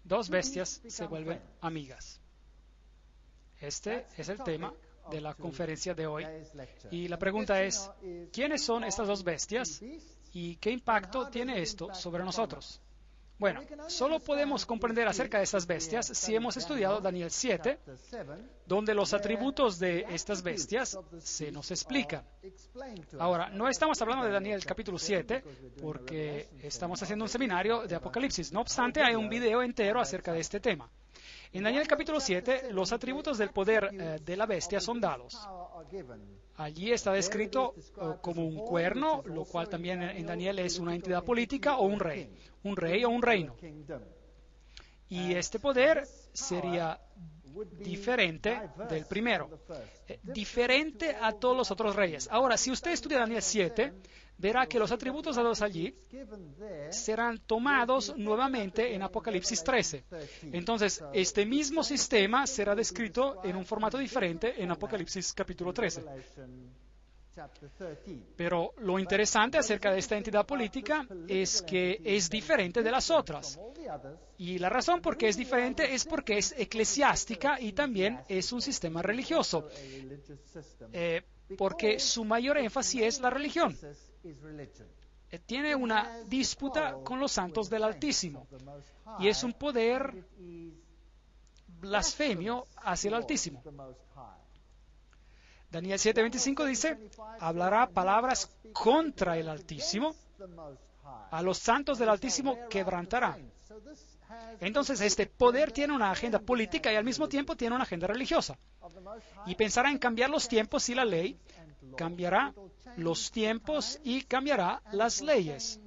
Dos bestias se vuelven amigas. Este es el tema de la conferencia de hoy. Y la pregunta es, ¿quiénes son estas dos bestias y qué impacto tiene esto sobre nosotros? Bueno, solo podemos comprender acerca de estas bestias si hemos estudiado Daniel 7, donde los atributos de estas bestias se nos explican. Ahora, no estamos hablando de Daniel capítulo 7, porque estamos haciendo un seminario de Apocalipsis. No obstante, hay un video entero acerca de este tema. En Daniel capítulo 7, los atributos del poder de la bestia son dados. Allí está descrito como un cuerno, lo cual también en Daniel es una entidad política o un rey o un reino. Y este poder sería diferente del primero, diferente a todos los otros reyes. Ahora, si usted estudia Daniel 7, verá que los atributos dados allí serán tomados nuevamente en Apocalipsis 13. Entonces, este mismo sistema será descrito en un formato diferente en Apocalipsis capítulo 13. Pero lo interesante acerca de esta entidad política es que es diferente de las otras. Y la razón por qué es diferente es porque es eclesiástica y también es un sistema religioso. Porque su mayor énfasis es la religión. Tiene una disputa con los santos del Altísimo. Y es un poder blasfemio hacia el Altísimo. Daniel 7:25 dice, hablará palabras contra el Altísimo, a los santos del Altísimo quebrantará. Entonces, este poder tiene una agenda política y al mismo tiempo tiene una agenda religiosa. Y pensará en cambiar los tiempos y la ley, cambiará los tiempos y cambiará las leyes.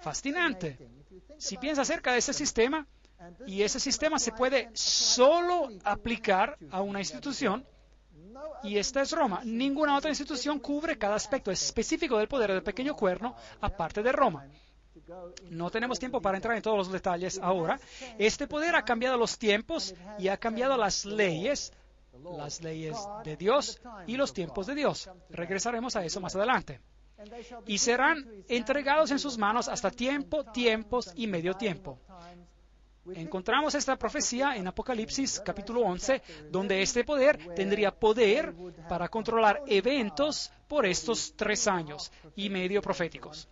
Fascinante. Si piensa acerca de ese sistema, y ese sistema se puede solo aplicar a una institución, y esta es Roma. Ninguna otra institución cubre cada aspecto específico del poder del pequeño cuerno, aparte de Roma. No tenemos tiempo para entrar en todos los detalles ahora. Este poder ha cambiado los tiempos y ha cambiado las leyes de Dios y los tiempos de Dios. Regresaremos a eso más adelante. Y serán entregados en sus manos hasta tiempo, tiempos y medio tiempo. Encontramos esta profecía en Apocalipsis capítulo 11, donde este poder tendría poder para controlar eventos por estos 3 años y medio proféticos,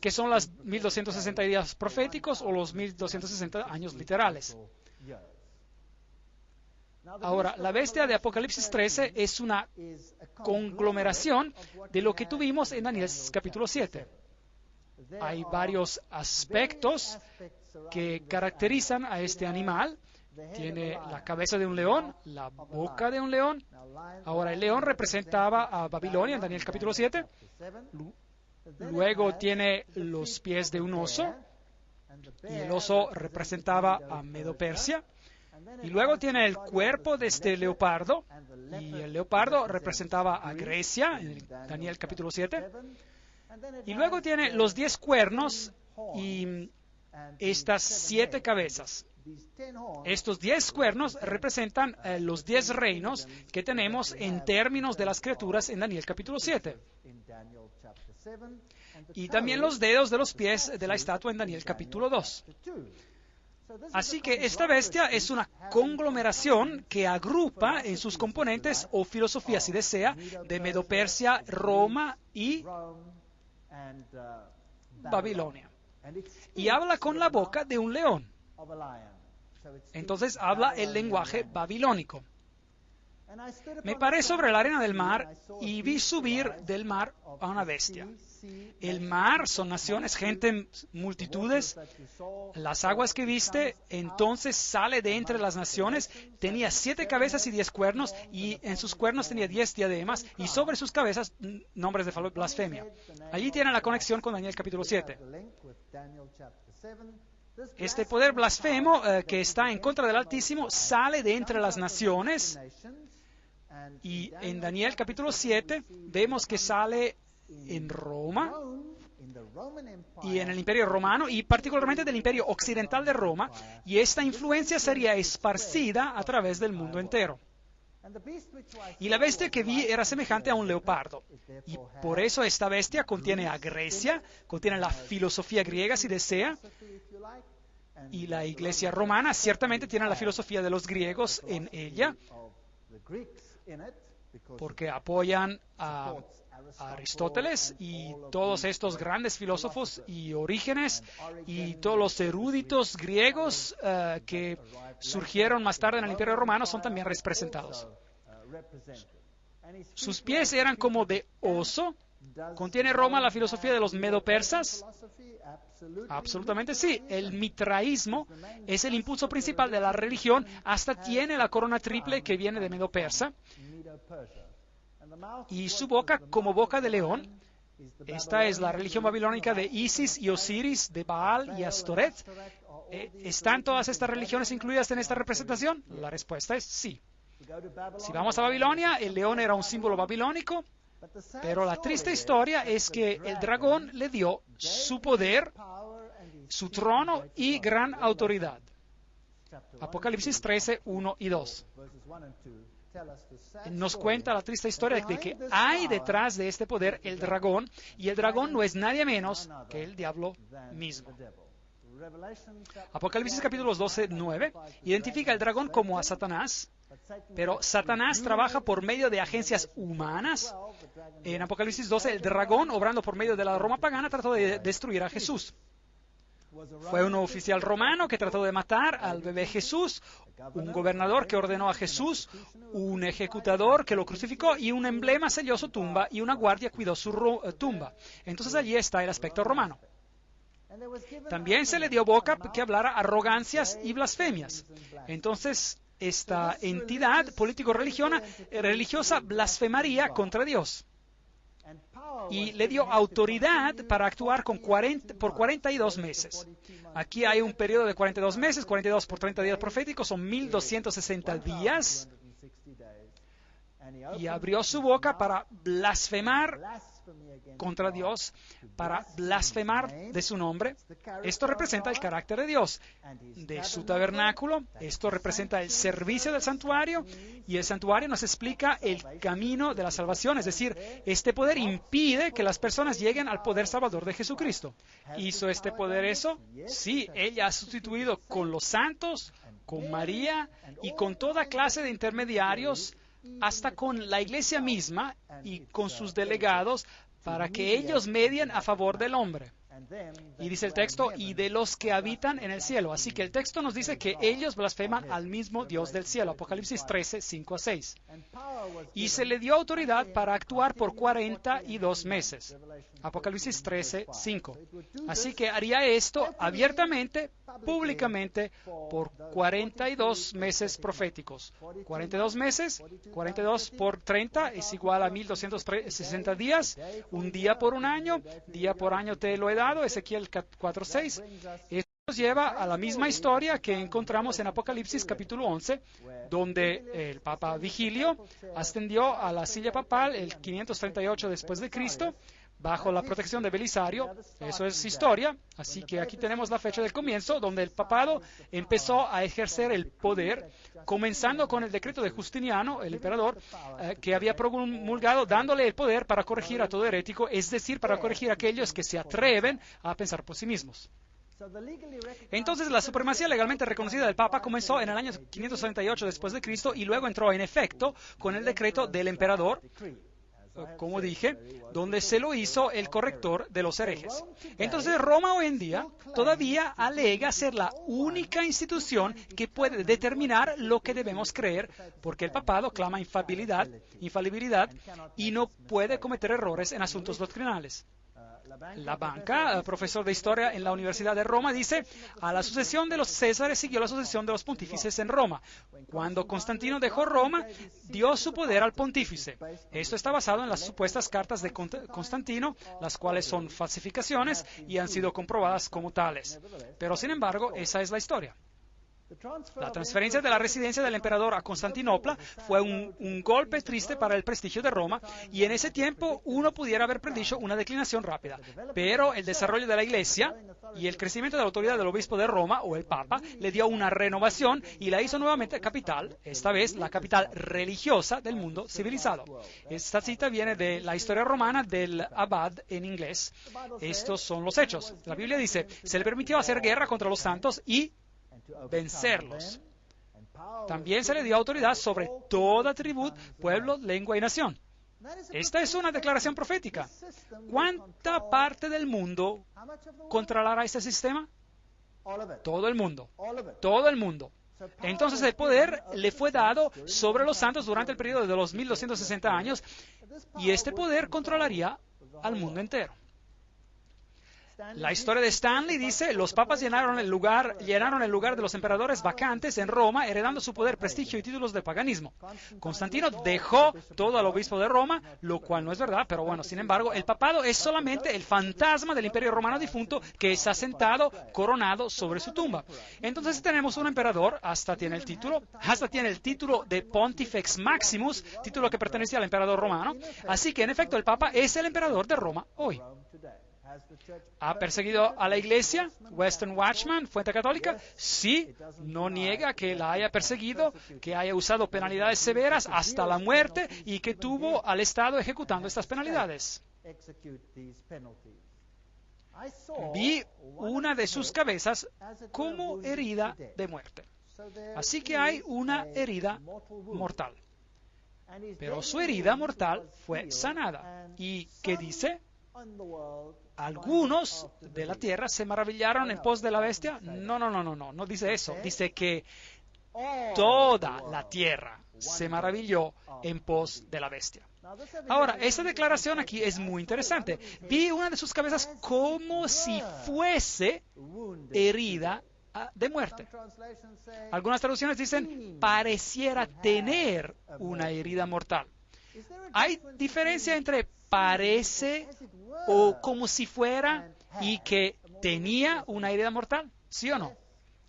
que son las 1260 días proféticos o los 1260 años literales. Ahora, la bestia de Apocalipsis 13 es una conglomeración de lo que tuvimos en Daniel capítulo 7. Hay varios aspectos que caracterizan a este animal. Tiene la cabeza de un león, la boca de un león. Ahora, el león representaba a Babilonia en Daniel capítulo 7. Luego tiene los pies de un oso, y el oso representaba a Medo-Persia. Y luego tiene el cuerpo de este leopardo, Y el leopardo representaba a Grecia, en Daniel capítulo 7. Y luego tiene los 10 cuernos y estas 7 cabezas. Estos 10 cuernos representan los 10 reinos que tenemos en términos de las criaturas en Daniel capítulo 7. Y también los dedos de los pies de la estatua en Daniel capítulo 2. Así que esta bestia es una conglomeración que agrupa en sus componentes o filosofía, si desea, de Medo-Persia, Roma y Babilonia. Y habla con la boca de un león. Entonces habla el lenguaje babilónico. Me paré sobre la arena del mar y vi subir del mar a una bestia. El mar son naciones, gente, multitudes. Las aguas que viste, entonces sale de entre las naciones. Tenía 7 cabezas y 10 cuernos, y en sus cuernos tenía 10 diademas, y sobre sus cabezas nombres de blasfemia. Allí tienen la conexión con Daniel capítulo 7. Este poder blasfemo que está en contra del Altísimo sale de entre las naciones. Y en Daniel capítulo 7 vemos que sale en Roma y en el Imperio Romano, y particularmente del Imperio Occidental de Roma, y esta influencia sería esparcida a través del mundo entero. Y la bestia que vi era semejante a un leopardo, y por eso esta bestia contiene a Grecia, contiene la filosofía griega, si desea, y la iglesia romana ciertamente tiene la filosofía de los griegos en ella, porque apoyan a Aristóteles y todos estos grandes filósofos y Orígenes y todos los eruditos griegos que surgieron más tarde en el Imperio Romano son también representados. Sus pies eran como de oso. ¿Contiene Roma la filosofía de los medo-persas? Absolutamente sí. El mitraísmo es el impulso principal de la religión, hasta tiene la corona triple que viene de Medo-Persa. Y su boca como boca de león. Esta es la religión babilónica de Isis y Osiris, de Baal y Astoret. ¿Están todas estas religiones incluidas en esta representación? La respuesta es sí. Si vamos a Babilonia, el león era un símbolo babilónico, pero la triste historia es que el dragón le dio su poder, su trono y gran autoridad. Apocalipsis 13, 1 y 2. Nos cuenta la triste historia de que hay detrás de este poder el dragón, y el dragón no es nadie menos que el diablo mismo. Apocalipsis capítulos 12, 9 identifica al dragón como a Satanás, pero Satanás trabaja por medio de agencias humanas. En Apocalipsis 12, el dragón, obrando por medio de la Roma pagana, trató de destruir a Jesús. Fue un oficial romano que trató de matar al bebé Jesús, un gobernador que ordenó a Jesús, un ejecutador que lo crucificó, y un emblema selló su tumba, y una guardia cuidó su tumba. Entonces allí está el aspecto romano. También se le dio boca que hablara arrogancias y blasfemias. Entonces, esta entidad político-religiosa blasfemaría contra Dios. Y le dio autoridad para actuar por 42 meses. Aquí hay un periodo de 42 meses, 42 por 30 días proféticos, son 1260 días. Y abrió su boca para blasfemar contra Dios, para blasfemar de su nombre. Esto representa el carácter de Dios, de su tabernáculo. Esto representa el servicio del santuario, y el santuario nos explica el camino de la salvación, es decir, este poder impide que las personas lleguen al poder salvador de Jesucristo. ¿Hizo este poder eso? Sí, ella ha sustituido con los santos, con María y con toda clase de intermediarios, hasta con la iglesia misma y con sus delegados, para que ellos medien a favor del hombre. Y dice el texto, y de los que habitan en el cielo. Así que el texto nos dice que ellos blasfeman al mismo Dios del cielo. Apocalipsis 13, 5 a 6. Y se le dio autoridad para actuar por 42 meses. Apocalipsis 13, 5. Así que haría esto abiertamente, públicamente, por 42 meses proféticos. 42 meses, 42 por 30 es igual a 1260 días, un día por un año, día por año te lo he dado, Ezequiel 4:6. Esto nos lleva a la misma historia que encontramos en Apocalipsis capítulo 11, donde el Papa Vigilio ascendió a la silla papal el 538 después de Cristo, bajo la protección de Belisario. Eso es historia, así que aquí tenemos la fecha del comienzo, donde el papado empezó a ejercer el poder, comenzando con el decreto de Justiniano, el emperador, que había promulgado, dándole el poder para corregir a todo herético, es decir, para corregir a aquellos que se atreven a pensar por sí mismos. Entonces, la supremacía legalmente reconocida del Papa comenzó en el año 538 después de Cristo y luego entró en efecto con el decreto del emperador, como dije, donde se lo hizo el corrector de los herejes. Entonces, Roma hoy en día todavía alega ser la única institución que puede determinar lo que debemos creer, porque el papado clama infalibilidad y no puede cometer errores en asuntos doctrinales. La Banca, profesor de historia en la Universidad de Roma, dice: a la sucesión de los Césares siguió la sucesión de los pontífices en Roma. Cuando Constantino dejó Roma, dio su poder al pontífice. Esto está basado en las supuestas cartas de Constantino, las cuales son falsificaciones y han sido comprobadas como tales. Pero, sin embargo, esa es la historia. La transferencia de la residencia del emperador a Constantinopla fue un golpe triste para el prestigio de Roma, y en ese tiempo uno pudiera haber predicho una declinación rápida. Pero el desarrollo de la Iglesia y el crecimiento de la autoridad del obispo de Roma, o el Papa, le dio una renovación y la hizo nuevamente capital, esta vez la capital religiosa del mundo civilizado. Esta cita viene de la historia romana del Abad en inglés. Estos son los hechos. La Biblia dice: se le permitió hacer guerra contra los santos y vencerlos. También se le dio autoridad sobre toda tribu, pueblo, lengua y nación. Esta es una declaración profética. ¿Cuánta parte del mundo controlará este sistema? Todo el mundo. Todo el mundo. Entonces el poder le fue dado sobre los santos durante el periodo de los 1260 años, y este poder controlaría al mundo entero. La historia de Stanley dice: los papas llenaron el lugar de los emperadores vacantes en Roma, heredando su poder, prestigio y títulos de paganismo. Constantino dejó todo al obispo de Roma, lo cual no es verdad, pero bueno, sin embargo, el papado es solamente el fantasma del imperio romano difunto que está sentado, coronado sobre su tumba. Entonces tenemos un emperador, hasta tiene el título de Pontifex Maximus, título que pertenecía al emperador romano. Así que en efecto el papa es el emperador de Roma hoy. ¿Ha perseguido a la Iglesia? Western Watchman, Fuente Católica. Sí, no niega que la haya perseguido, que haya usado penalidades severas hasta la muerte y que tuvo al Estado ejecutando estas penalidades. Vi una de sus cabezas como herida de muerte. Así que hay una herida mortal. Pero su herida mortal fue sanada. ¿Y qué dice? Algunos de la tierra se maravillaron en pos de la bestia. No dice eso. Dice que toda la tierra se maravilló en pos de la bestia. Ahora, esta declaración aquí es muy interesante. Vi una de sus cabezas como si fuese herida de muerte. Algunas traducciones dicen: pareciera tener una herida mortal. ¿Hay diferencia entre parece o como si fuera y que tenía una herida mortal? ¿Sí o no?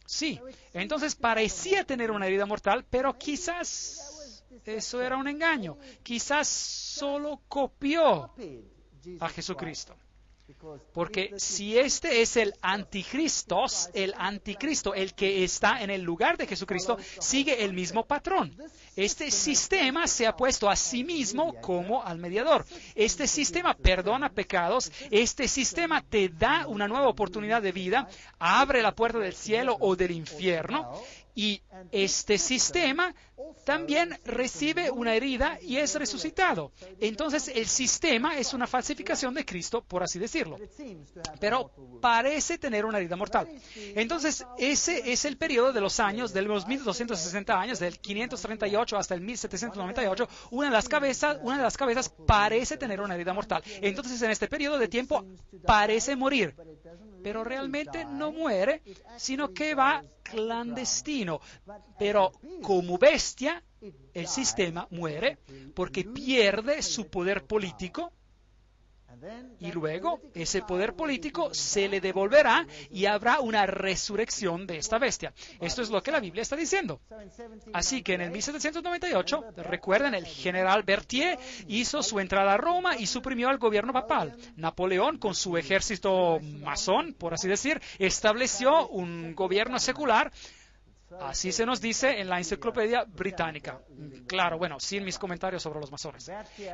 Sí. Entonces parecía tener una herida mortal, pero quizás eso era un engaño. Quizás solo copió a Jesucristo. Porque si este es el anticristo, el que está en el lugar de Jesucristo, sigue el mismo patrón. Este sistema se ha puesto a sí mismo como al mediador. Este sistema perdona pecados. Este sistema te da una nueva oportunidad de vida, abre la puerta del cielo o del infierno. Y este sistema también recibe una herida y es resucitado. Entonces el sistema es una falsificación de Cristo, por así decirlo. Pero parece tener una herida mortal. Entonces ese es el periodo de los años, de los 1260 años, del 538 hasta el 1798. Una de las cabezas parece tener una herida mortal. Entonces en este periodo de tiempo parece morir. Pero realmente no muere, sino que va clandestino. Pero como bestia, el sistema muere porque pierde su poder político Y luego ese poder político se le devolverá y habrá una resurrección de esta bestia. Esto es lo que la Biblia está diciendo. Así que en el 1798, recuerden, el general Berthier hizo su entrada a Roma y suprimió al gobierno papal. Napoleón, con su ejército masón, por así decir, estableció un gobierno secular. Así se nos dice en la Enciclopedia Británica. Claro, bueno, sin mis comentarios sobre los masones.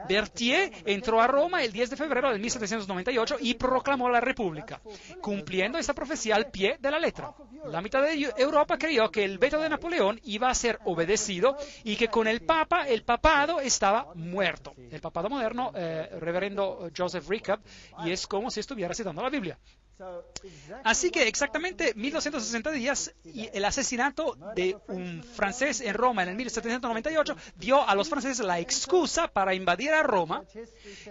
Berthier entró a Roma el 10 de febrero de 1798 y proclamó la República, cumpliendo esta profecía al pie de la letra. La mitad de Europa creyó que el veto de Napoleón iba a ser obedecido y que con el Papa, el papado estaba muerto. El papado moderno, reverendo Joseph Ricab, y es como si estuviera citando la Biblia. Así que exactamente 1260 días y el asesinato de un francés en Roma en el 1798 dio a los franceses la excusa para invadir a Roma,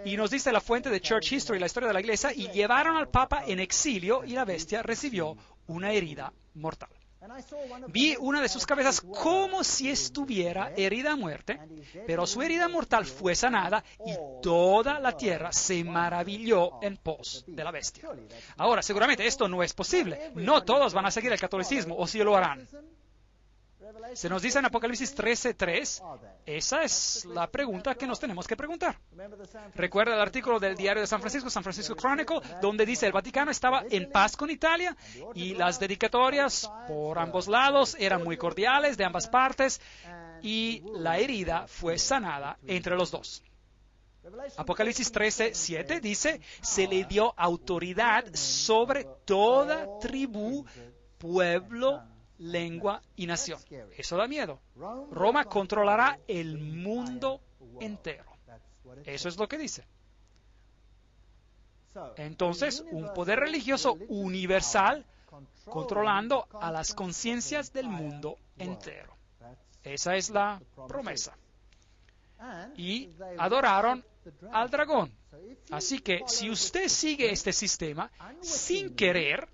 y nos dice la fuente de Church History, la historia de la Iglesia, y llevaron al Papa en exilio y la bestia recibió una herida mortal. Vi una de sus cabezas como si estuviera herida a muerte, pero su herida mortal fue sanada y toda la tierra se maravilló en pos de la bestia. Ahora, seguramente esto no es posible. No todos van a seguir el catolicismo, o si lo harán. Se nos dice en Apocalipsis 13:3, esa es la pregunta que nos tenemos que preguntar. Recuerda el artículo del diario de San Francisco Chronicle, donde dice el Vaticano estaba en paz con Italia y las dedicatorias por ambos lados eran muy cordiales de ambas partes y la herida fue sanada entre los dos. Apocalipsis 13:7 dice, se le dio autoridad sobre toda tribu, pueblo, lengua y nación. Eso da miedo. Roma controlará el mundo entero. Eso es lo que dice. Entonces, un poder religioso universal controlando a las conciencias del mundo entero. Esa es la promesa. Y adoraron al dragón. Así que si usted sigue este sistema sin querer,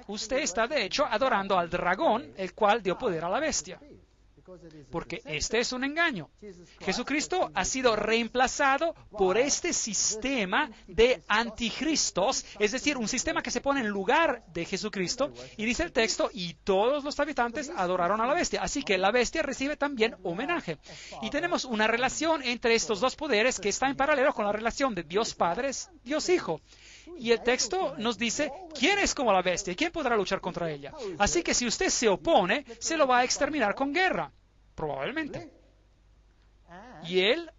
usted está de hecho adorando al dragón, el cual dio poder a la bestia. Porque este es un engaño. Jesucristo ha sido reemplazado por este sistema de anticristos, es decir, un sistema que se pone en lugar de Jesucristo, y dice el texto, y todos los habitantes adoraron a la bestia. Así que la bestia recibe también homenaje. Y tenemos una relación entre estos dos poderes que está en paralelo con la relación de Dios Padre, Dios Hijo. Y el texto nos dice, ¿quién es como la bestia? ¿Quién podrá luchar contra ella? Así que si usted se opone, se lo va a exterminar con guerra, probablemente. Y él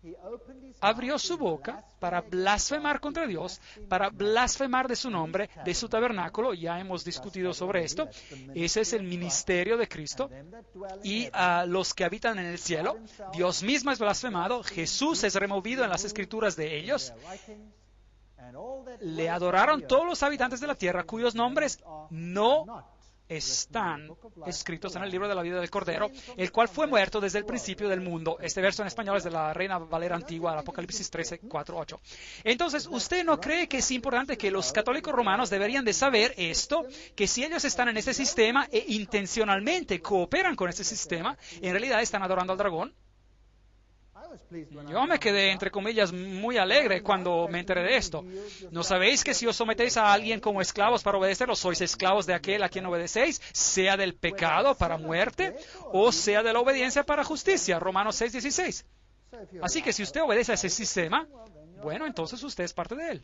abrió su boca para blasfemar contra Dios, para blasfemar de su nombre, de su tabernáculo. Ya hemos discutido sobre esto. Ese es el ministerio de Cristo. Y a los que habitan en el cielo, Dios mismo es blasfemado, Jesús es removido en las escrituras de ellos. Le adoraron todos los habitantes de la tierra cuyos nombres no están escritos en el libro de la vida del Cordero, el cual fue muerto desde el principio del mundo. Este verso en español es de la Reina Valera Antigua, Apocalipsis 13:4-8. Entonces, ¿usted no cree que es importante que los católicos romanos deberían de saber esto? Que si ellos están en ese sistema e intencionalmente cooperan con ese sistema, en realidad están adorando al dragón. Yo me quedé, entre comillas, muy alegre cuando me enteré de esto. ¿No sabéis que si os sometéis a alguien como esclavos para obedecerlo, sois esclavos de aquel a quien obedecéis, sea del pecado para muerte o sea de la obediencia para justicia? Romanos 6:16. Así que si usted obedece a ese sistema, bueno, entonces usted es parte de él.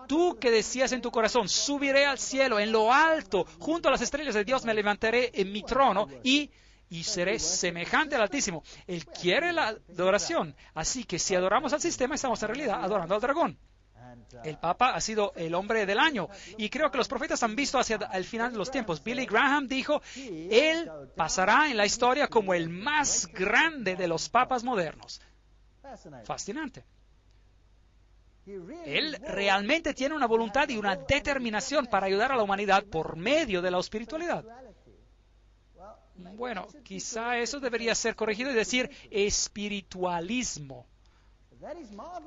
Tú que decías en tu corazón, subiré al cielo, en lo alto, junto a las estrellas de Dios me levantaré en mi trono y seré semejante al Altísimo. Él quiere la adoración. Así que si adoramos al sistema, estamos en realidad adorando al dragón. El Papa ha sido el hombre del año y creo que los profetas han visto hacia el final de los tiempos. Billy Graham dijo, él pasará en la historia como el más grande de los papas modernos. Fascinante. Él realmente tiene una voluntad y una determinación para ayudar a la humanidad por medio de la espiritualidad. Bueno, quizá eso debería ser corregido y decir espiritualismo.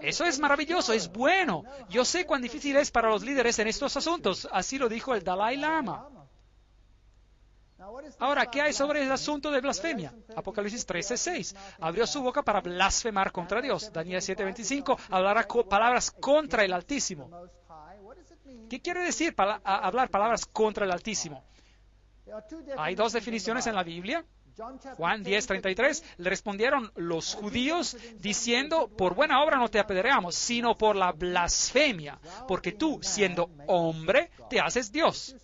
Eso es maravilloso, es bueno. Yo sé cuán difícil es para los líderes en estos asuntos. Así lo dijo el Dalai Lama. Ahora, ¿qué hay sobre el asunto de blasfemia? Apocalipsis 13:6. Abrió su boca para blasfemar contra Dios. Daniel 7:25. Hablará palabras contra el Altísimo. ¿Qué quiere decir hablar palabras contra el Altísimo? Hay dos definiciones en la Biblia. Juan 10:33, le respondieron los judíos diciendo, por buena obra no te apedreamos, sino por la blasfemia, porque tú, siendo hombre, te haces Dios.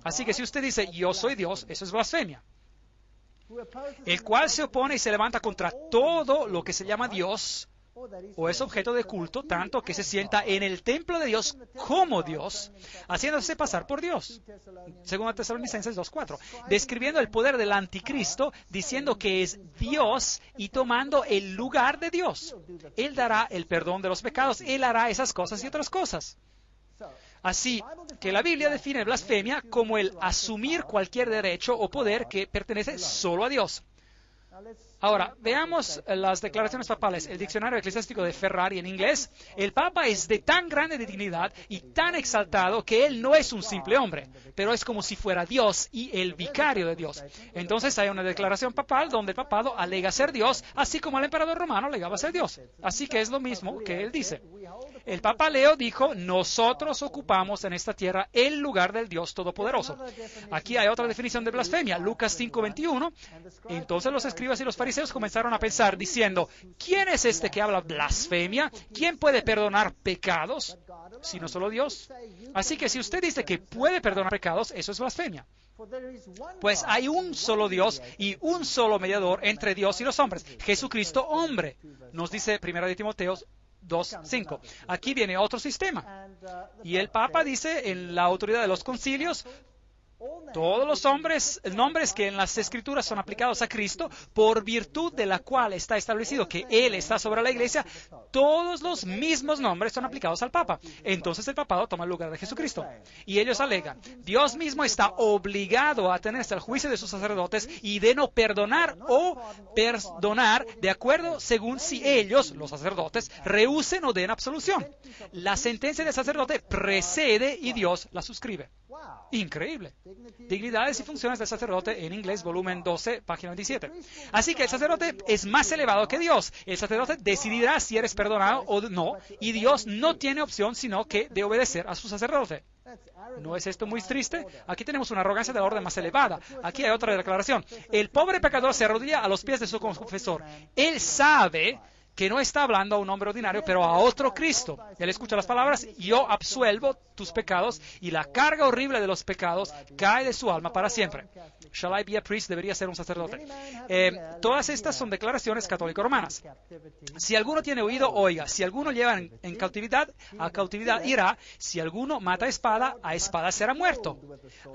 Así que si usted dice, yo soy Dios, eso es blasfemia. El cual se opone y se levanta contra todo lo que se llama Dios o es objeto de culto, tanto que se sienta en el templo de Dios como Dios, haciéndose pasar por Dios. Según Tesalonicenses 2:4, describiendo el poder del anticristo, diciendo que es Dios y tomando el lugar de Dios. Él dará el perdón de los pecados, Él hará esas cosas y otras cosas. Así que la Biblia define blasfemia como el asumir cualquier derecho o poder que pertenece solo a Dios. Ahora, veamos las declaraciones papales. El diccionario eclesiástico de Ferrari en inglés. El Papa es de tan grande dignidad y tan exaltado que él no es un simple hombre, pero es como si fuera Dios y el vicario de Dios. Entonces hay una declaración papal donde el papado alega ser Dios, así como el emperador romano alegaba ser Dios. Así que es lo mismo que él dice. El Papa Leo dijo, nosotros ocupamos en esta tierra el lugar del Dios Todopoderoso. Aquí hay otra definición de blasfemia, Lucas 5:21. Entonces los escribas y los fariseos comenzaron a pensar diciendo, ¿quién es este que habla blasfemia? ¿Quién puede perdonar pecados? Sino solo Dios. Así que si usted dice que puede perdonar pecados, eso es blasfemia. Pues hay un solo Dios y un solo mediador entre Dios y los hombres, Jesucristo hombre, nos dice 1 Timoteo 2:5. Aquí viene otro sistema. Y el Papa dice en la autoridad de los concilios, todos los nombres que en las Escrituras son aplicados a Cristo, por virtud de la cual está establecido que Él está sobre la Iglesia, todos los mismos nombres son aplicados al Papa. Entonces el papado toma el lugar de Jesucristo. Y ellos alegan, Dios mismo está obligado a atenerse al juicio de sus sacerdotes y de no perdonar o perdonar de acuerdo según si ellos, los sacerdotes, rehúsen o den absolución. La sentencia del sacerdote precede y Dios la suscribe. Increíble. Dignidades y funciones del sacerdote en inglés, volumen 12, página 27. Así que el sacerdote es más elevado que Dios. El sacerdote decidirá si eres perdonado o no, y Dios no tiene opción sino que de obedecer a su sacerdote. ¿No es esto muy triste? Aquí tenemos una arrogancia de la orden más elevada. Aquí hay otra declaración. El pobre pecador se arrodilla a los pies de su confesor. Él sabe que no está hablando a un hombre ordinario, pero a otro Cristo. Él escucha las palabras, yo absuelvo tus pecados, y la carga horrible de los pecados cae de su alma para siempre. Shall I be a priest? Debería ser un sacerdote. Todas estas son declaraciones católico-romanas. Si alguno tiene oído, oiga. Si alguno lleva en cautividad, a cautividad irá. Si alguno mata a espada será muerto.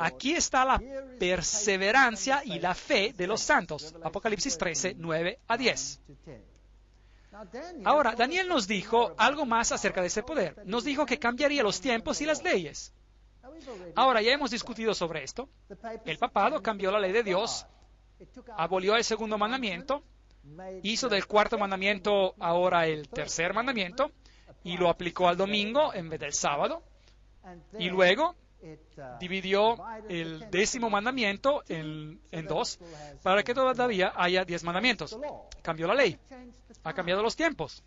Aquí está la perseverancia y la fe de los santos. Apocalipsis 13, 9 a 10. Ahora, Daniel nos dijo algo más acerca de ese poder. Nos dijo que cambiaría los tiempos y las leyes. Ahora, ya hemos discutido sobre esto. El papado cambió la ley de Dios, abolió el segundo mandamiento, hizo del cuarto mandamiento ahora el tercer mandamiento, y lo aplicó al domingo en vez del sábado, y luego dividió el 10º mandamiento en dos para que todavía haya 10 mandamientos. Cambió la ley. Ha cambiado los tiempos.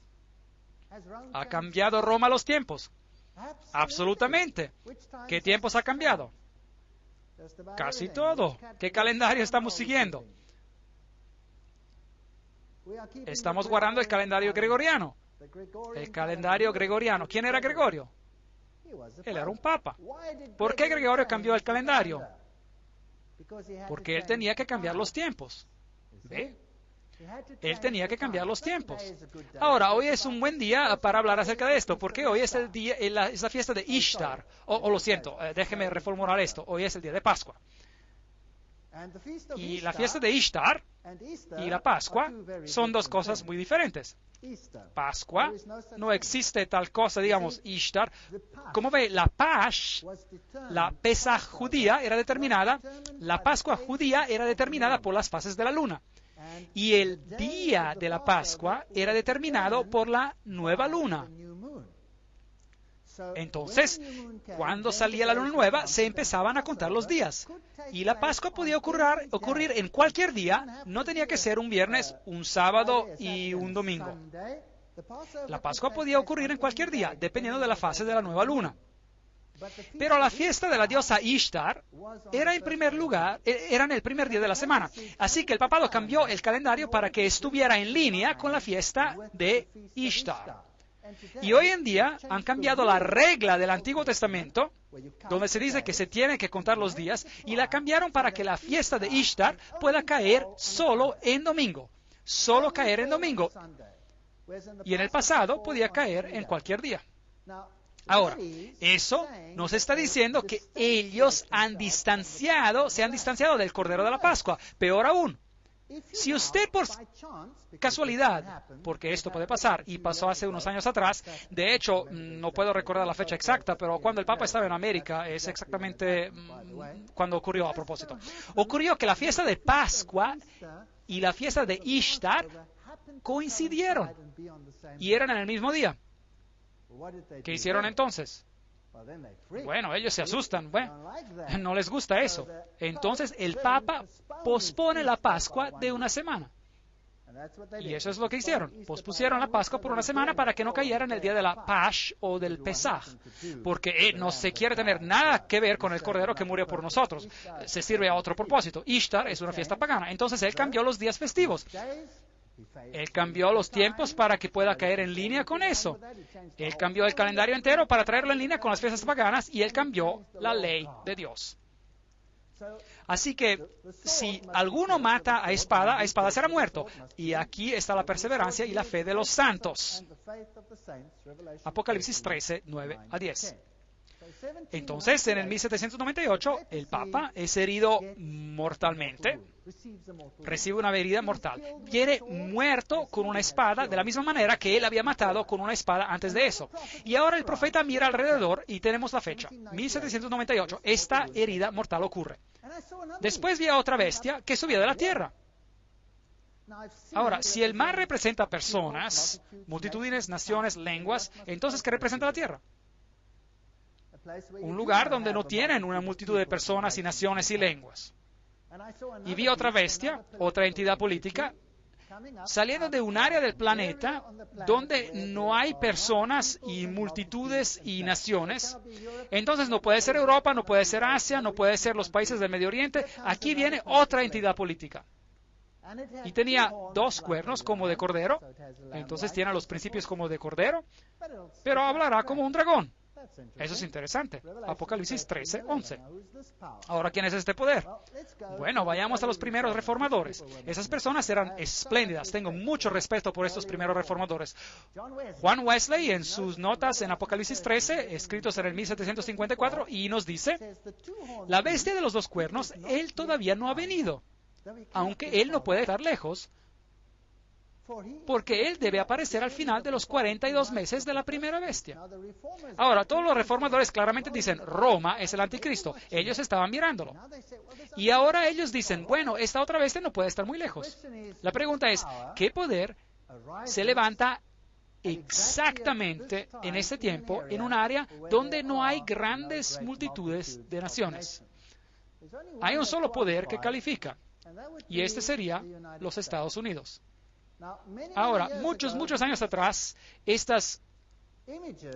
¿Ha cambiado Roma los tiempos? Absolutamente. ¿Qué tiempos ha cambiado? Casi todo. ¿Qué calendario estamos siguiendo? Estamos guardando el calendario gregoriano. El calendario gregoriano. ¿Quién era Gregorio? Él era un papa. ¿Por qué Gregorio cambió el calendario? Porque él tenía que cambiar los tiempos. ¿Ve? Él tenía que cambiar los tiempos. Ahora, hoy es un buen día para hablar acerca de esto, porque hoy es el día, es la fiesta de Ishtar. Lo siento, déjeme reformular esto. Hoy es el día de Pascua. Y la fiesta de Ishtar y la Pascua son dos cosas muy diferentes. Pascua, no existe tal cosa, digamos, Ishtar. Como ve, la Pesaj judía era determinada, la Pascua judía era determinada por las fases de la luna. Y el día de la Pascua era determinado por la nueva luna. Entonces, cuando salía la luna nueva, se empezaban a contar los días. Y la Pascua podía ocurrir en cualquier día, no tenía que ser un viernes, un sábado y un domingo. La Pascua podía ocurrir en cualquier día, dependiendo de la fase de la nueva luna. Pero la fiesta de la diosa Ishtar era en el primer día de la semana. Así que el papado cambió el calendario para que estuviera en línea con la fiesta de Ishtar. Y hoy en día han cambiado la regla del Antiguo Testamento, donde se dice que se tiene que contar los días, y la cambiaron para que la fiesta de Ishtar pueda caer solo en domingo. Solo caer en domingo. Y en el pasado podía caer en cualquier día. Ahora, eso nos está diciendo que ellos se han distanciado del Cordero de la Pascua. Peor aún, si usted por casualidad, porque esto puede pasar, y pasó hace unos años atrás, de hecho, no puedo recordar la fecha exacta, pero cuando el Papa estaba en América, es exactamente cuando ocurrió a propósito. Ocurrió que la fiesta de Pascua y la fiesta de Ishtar coincidieron y eran en el mismo día. ¿Qué hicieron entonces? Bueno, ellos se asustan. Bueno, no les gusta eso. Entonces el Papa pospone la Pascua de una semana. Y eso es lo que hicieron. Pospusieron la Pascua por una semana para que no cayera en el día de la Pasch o del Pesaj. Porque no se quiere tener nada que ver con el Cordero que murió por nosotros. Se sirve a otro propósito. Ishtar es una fiesta pagana. Entonces él cambió los días festivos. Él cambió los tiempos para que pueda caer en línea con eso. Él cambió el calendario entero para traerlo en línea con las fiestas paganas y él cambió la ley de Dios. Así que si alguno mata a espada será muerto. Y aquí está la perseverancia y la fe de los santos. Apocalipsis 13, 9 a 10. Entonces, en el 1798, el Papa es herido mortalmente, recibe una herida mortal. Viene muerto con una espada de la misma manera que él había matado con una espada antes de eso. Y ahora el profeta mira alrededor y tenemos la fecha, 1798. Esta herida mortal ocurre. Después vi a otra bestia que subía de la tierra. Ahora, si el mar representa personas, multitudes, naciones, lenguas, entonces ¿qué representa la tierra? Un lugar donde no tienen una multitud de personas y naciones y lenguas. Y vi otra bestia, otra entidad política, saliendo de un área del planeta donde no hay personas y multitudes y naciones. Entonces no puede ser Europa, no puede ser Asia, no puede ser los países del Medio Oriente. Aquí viene otra entidad política. Y tenía 2 cuernos como de cordero, entonces tiene los principios como de cordero, pero hablará como un dragón. Eso es interesante. Apocalipsis 13, 11. Ahora, ¿quién es este poder? Bueno, vayamos a los primeros reformadores. Esas personas eran espléndidas. Tengo mucho respeto por estos primeros reformadores. Juan Wesley, en sus notas en Apocalipsis 13, escritos en el 1754, y nos dice, la bestia de los 2 cuernos, él todavía no ha venido, aunque él no puede estar lejos, porque él debe aparecer al final de los 42 meses de la primera bestia. Ahora, todos los reformadores claramente dicen, Roma es el anticristo. Ellos estaban mirándolo. Y ahora ellos dicen, bueno, esta otra bestia no puede estar muy lejos. La pregunta es, ¿qué poder se levanta exactamente en este tiempo en un área donde no hay grandes multitudes de naciones? Hay un solo poder que califica, y este sería los Estados Unidos. Ahora, muchos años atrás, estas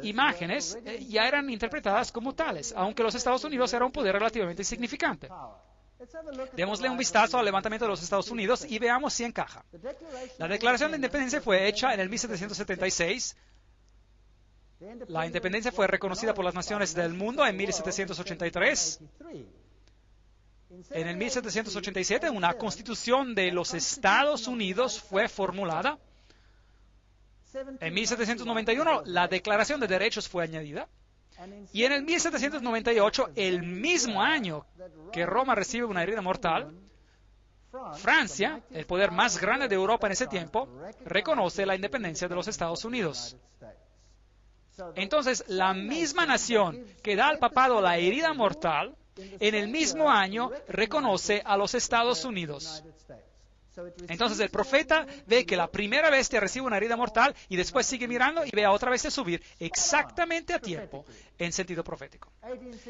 imágenes ya eran interpretadas como tales, aunque los Estados Unidos era un poder relativamente insignificante. Démosle un vistazo al levantamiento de los Estados Unidos y veamos si encaja. La Declaración de Independencia fue hecha en el 1776. La independencia fue reconocida por las naciones del mundo en 1783. En el 1787, una constitución de los Estados Unidos fue formulada. En 1791, la Declaración de Derechos fue añadida. Y en el 1798, el mismo año que Roma recibe una herida mortal, Francia, el poder más grande de Europa en ese tiempo, reconoce la independencia de los Estados Unidos. Entonces, la misma nación que da al papado la herida mortal, en el mismo año reconoce a los Estados Unidos. Entonces el profeta ve que la primera bestia recibe una herida mortal y después sigue mirando y ve a otra bestia subir exactamente a tiempo en sentido profético.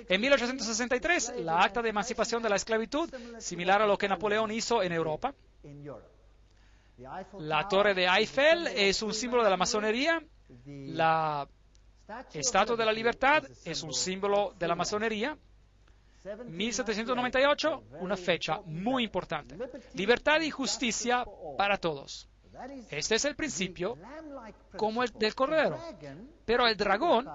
En 1863, la acta de emancipación de la esclavitud, similar a lo que Napoleón hizo en Europa. La torre de Eiffel es un símbolo de la masonería. La Estatua de la Libertad es un símbolo de la masonería. 1798, una fecha muy importante. Libertad y justicia para todos. Este es el principio como el del Cordero. Pero el dragón,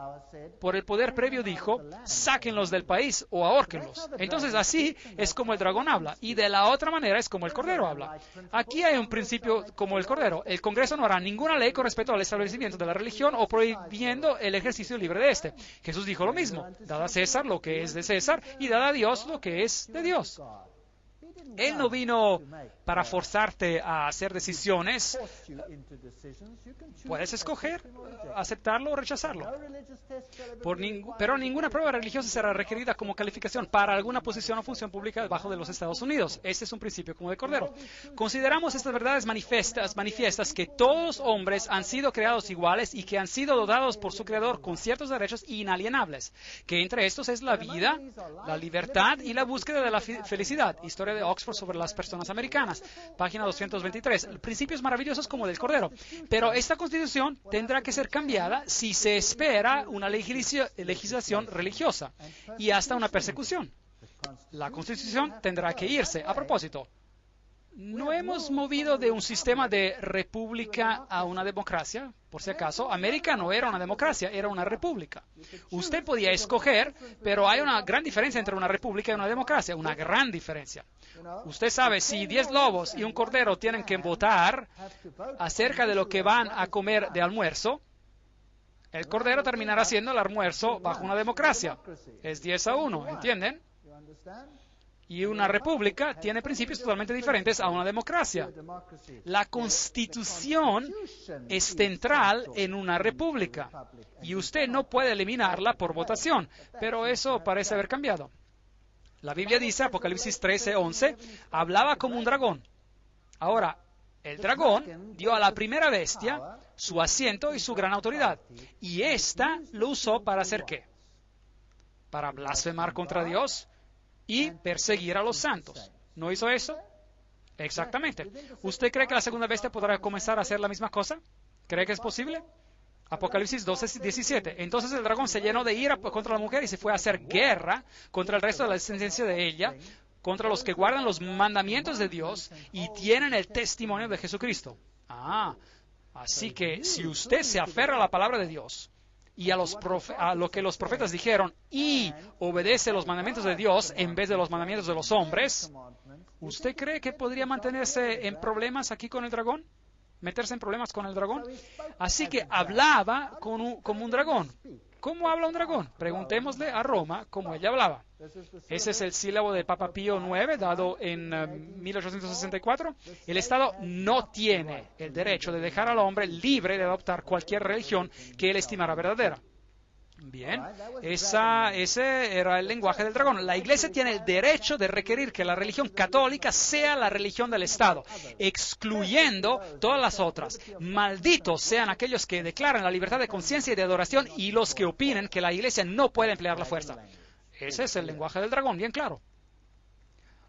por el poder previo, dijo, sáquenlos del país o ahórquenlos. Entonces así es como el dragón habla, y de la otra manera es como el Cordero habla. Aquí hay un principio como el Cordero. El Congreso no hará ninguna ley con respecto al establecimiento de la religión o prohibiendo el ejercicio libre de este. Jesús dijo lo mismo, dad a César lo que es de César y dad a Dios lo que es de Dios. Él no vino para forzarte a hacer decisiones. Puedes escoger aceptarlo o rechazarlo. Pero ninguna prueba religiosa será requerida como calificación para alguna posición o función pública debajo de los Estados Unidos. Este es un principio como de Cordero. Consideramos estas verdades manifiestas que todos los hombres han sido creados iguales y que han sido dotados por su Creador con ciertos derechos inalienables, que entre estos es la vida, la libertad y la búsqueda de la felicidad. Historia de Oxford sobre las personas americanas, página 223. Principios maravillosos como del Cordero. Pero esta Constitución tendrá que ser cambiada si se espera una legislación religiosa y hasta una persecución. La Constitución tendrá que irse. A propósito, ¿no hemos movido de un sistema de república a una democracia? Por si acaso, América no era una democracia, era una república. Usted podía escoger, pero hay una gran diferencia entre una república y una democracia, una gran diferencia. Usted sabe, si 10 lobos y un cordero tienen que votar acerca de lo que van a comer de almuerzo, el cordero terminará siendo el almuerzo bajo una democracia. Es 10-1, ¿entienden? Y una república tiene principios totalmente diferentes a una democracia. La Constitución es central en una república y usted no puede eliminarla por votación, pero eso parece haber cambiado. La Biblia dice, Apocalipsis 13:11, hablaba como un dragón. Ahora, el dragón dio a la primera bestia su asiento y su gran autoridad, y ésta lo usó para hacer ¿qué? Para blasfemar contra Dios y perseguir a los santos. ¿No hizo eso? Exactamente. ¿Usted cree que la segunda bestia podrá comenzar a hacer la misma cosa? ¿Cree que es posible? Apocalipsis 12:17. Entonces el dragón se llenó de ira contra la mujer y se fue a hacer guerra contra el resto de la descendencia de ella, contra los que guardan los mandamientos de Dios y tienen el testimonio de Jesucristo. Así que si usted se aferra a la palabra de Dios y a lo que los profetas dijeron y obedece los mandamientos de Dios en vez de los mandamientos de los hombres, ¿usted cree que podría mantenerse en problemas aquí con el dragón? ¿Meterse en problemas con el dragón? Así que hablaba como un dragón. ¿Cómo habla un dragón? Preguntémosle a Roma cómo ella hablaba. Ese es el sílabo de Papa Pío IX, dado en 1864. El Estado no tiene el derecho de dejar al hombre libre de adoptar cualquier religión que él estimara verdadera. Bien, ese era el lenguaje del dragón. La Iglesia tiene el derecho de requerir que la religión católica sea la religión del Estado, excluyendo todas las otras. Malditos sean aquellos que declaran la libertad de conciencia y de adoración y los que opinen que la Iglesia no puede emplear la fuerza. Ese es el lenguaje del dragón, bien claro.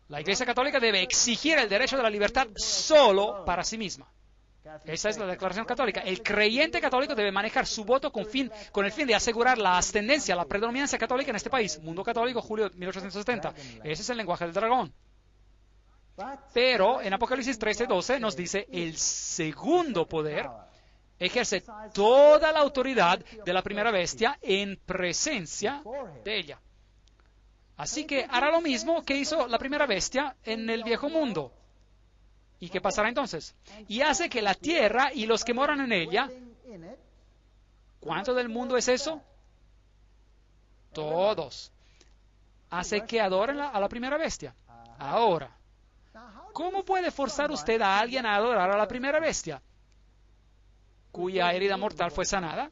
La Iglesia católica debe exigir el derecho de la libertad solo para sí misma. Esa es la declaración católica. El creyente católico debe manejar su voto con el fin de asegurar la ascendencia, la predominancia católica en este país. Mundo Católico, julio de 1870. Ese es el lenguaje del dragón. Pero en Apocalipsis 13:12 nos dice el segundo poder ejerce toda la autoridad de la primera bestia en presencia de ella. Así que hará lo mismo que hizo la primera bestia en el viejo mundo. ¿Y qué pasará entonces? Y hace que la tierra y los que moran en ella, ¿cuánto del mundo es eso? Todos. Hace que adoren a la primera bestia. Ahora, ¿cómo puede forzar usted a alguien a adorar a la primera bestia, cuya herida mortal fue sanada?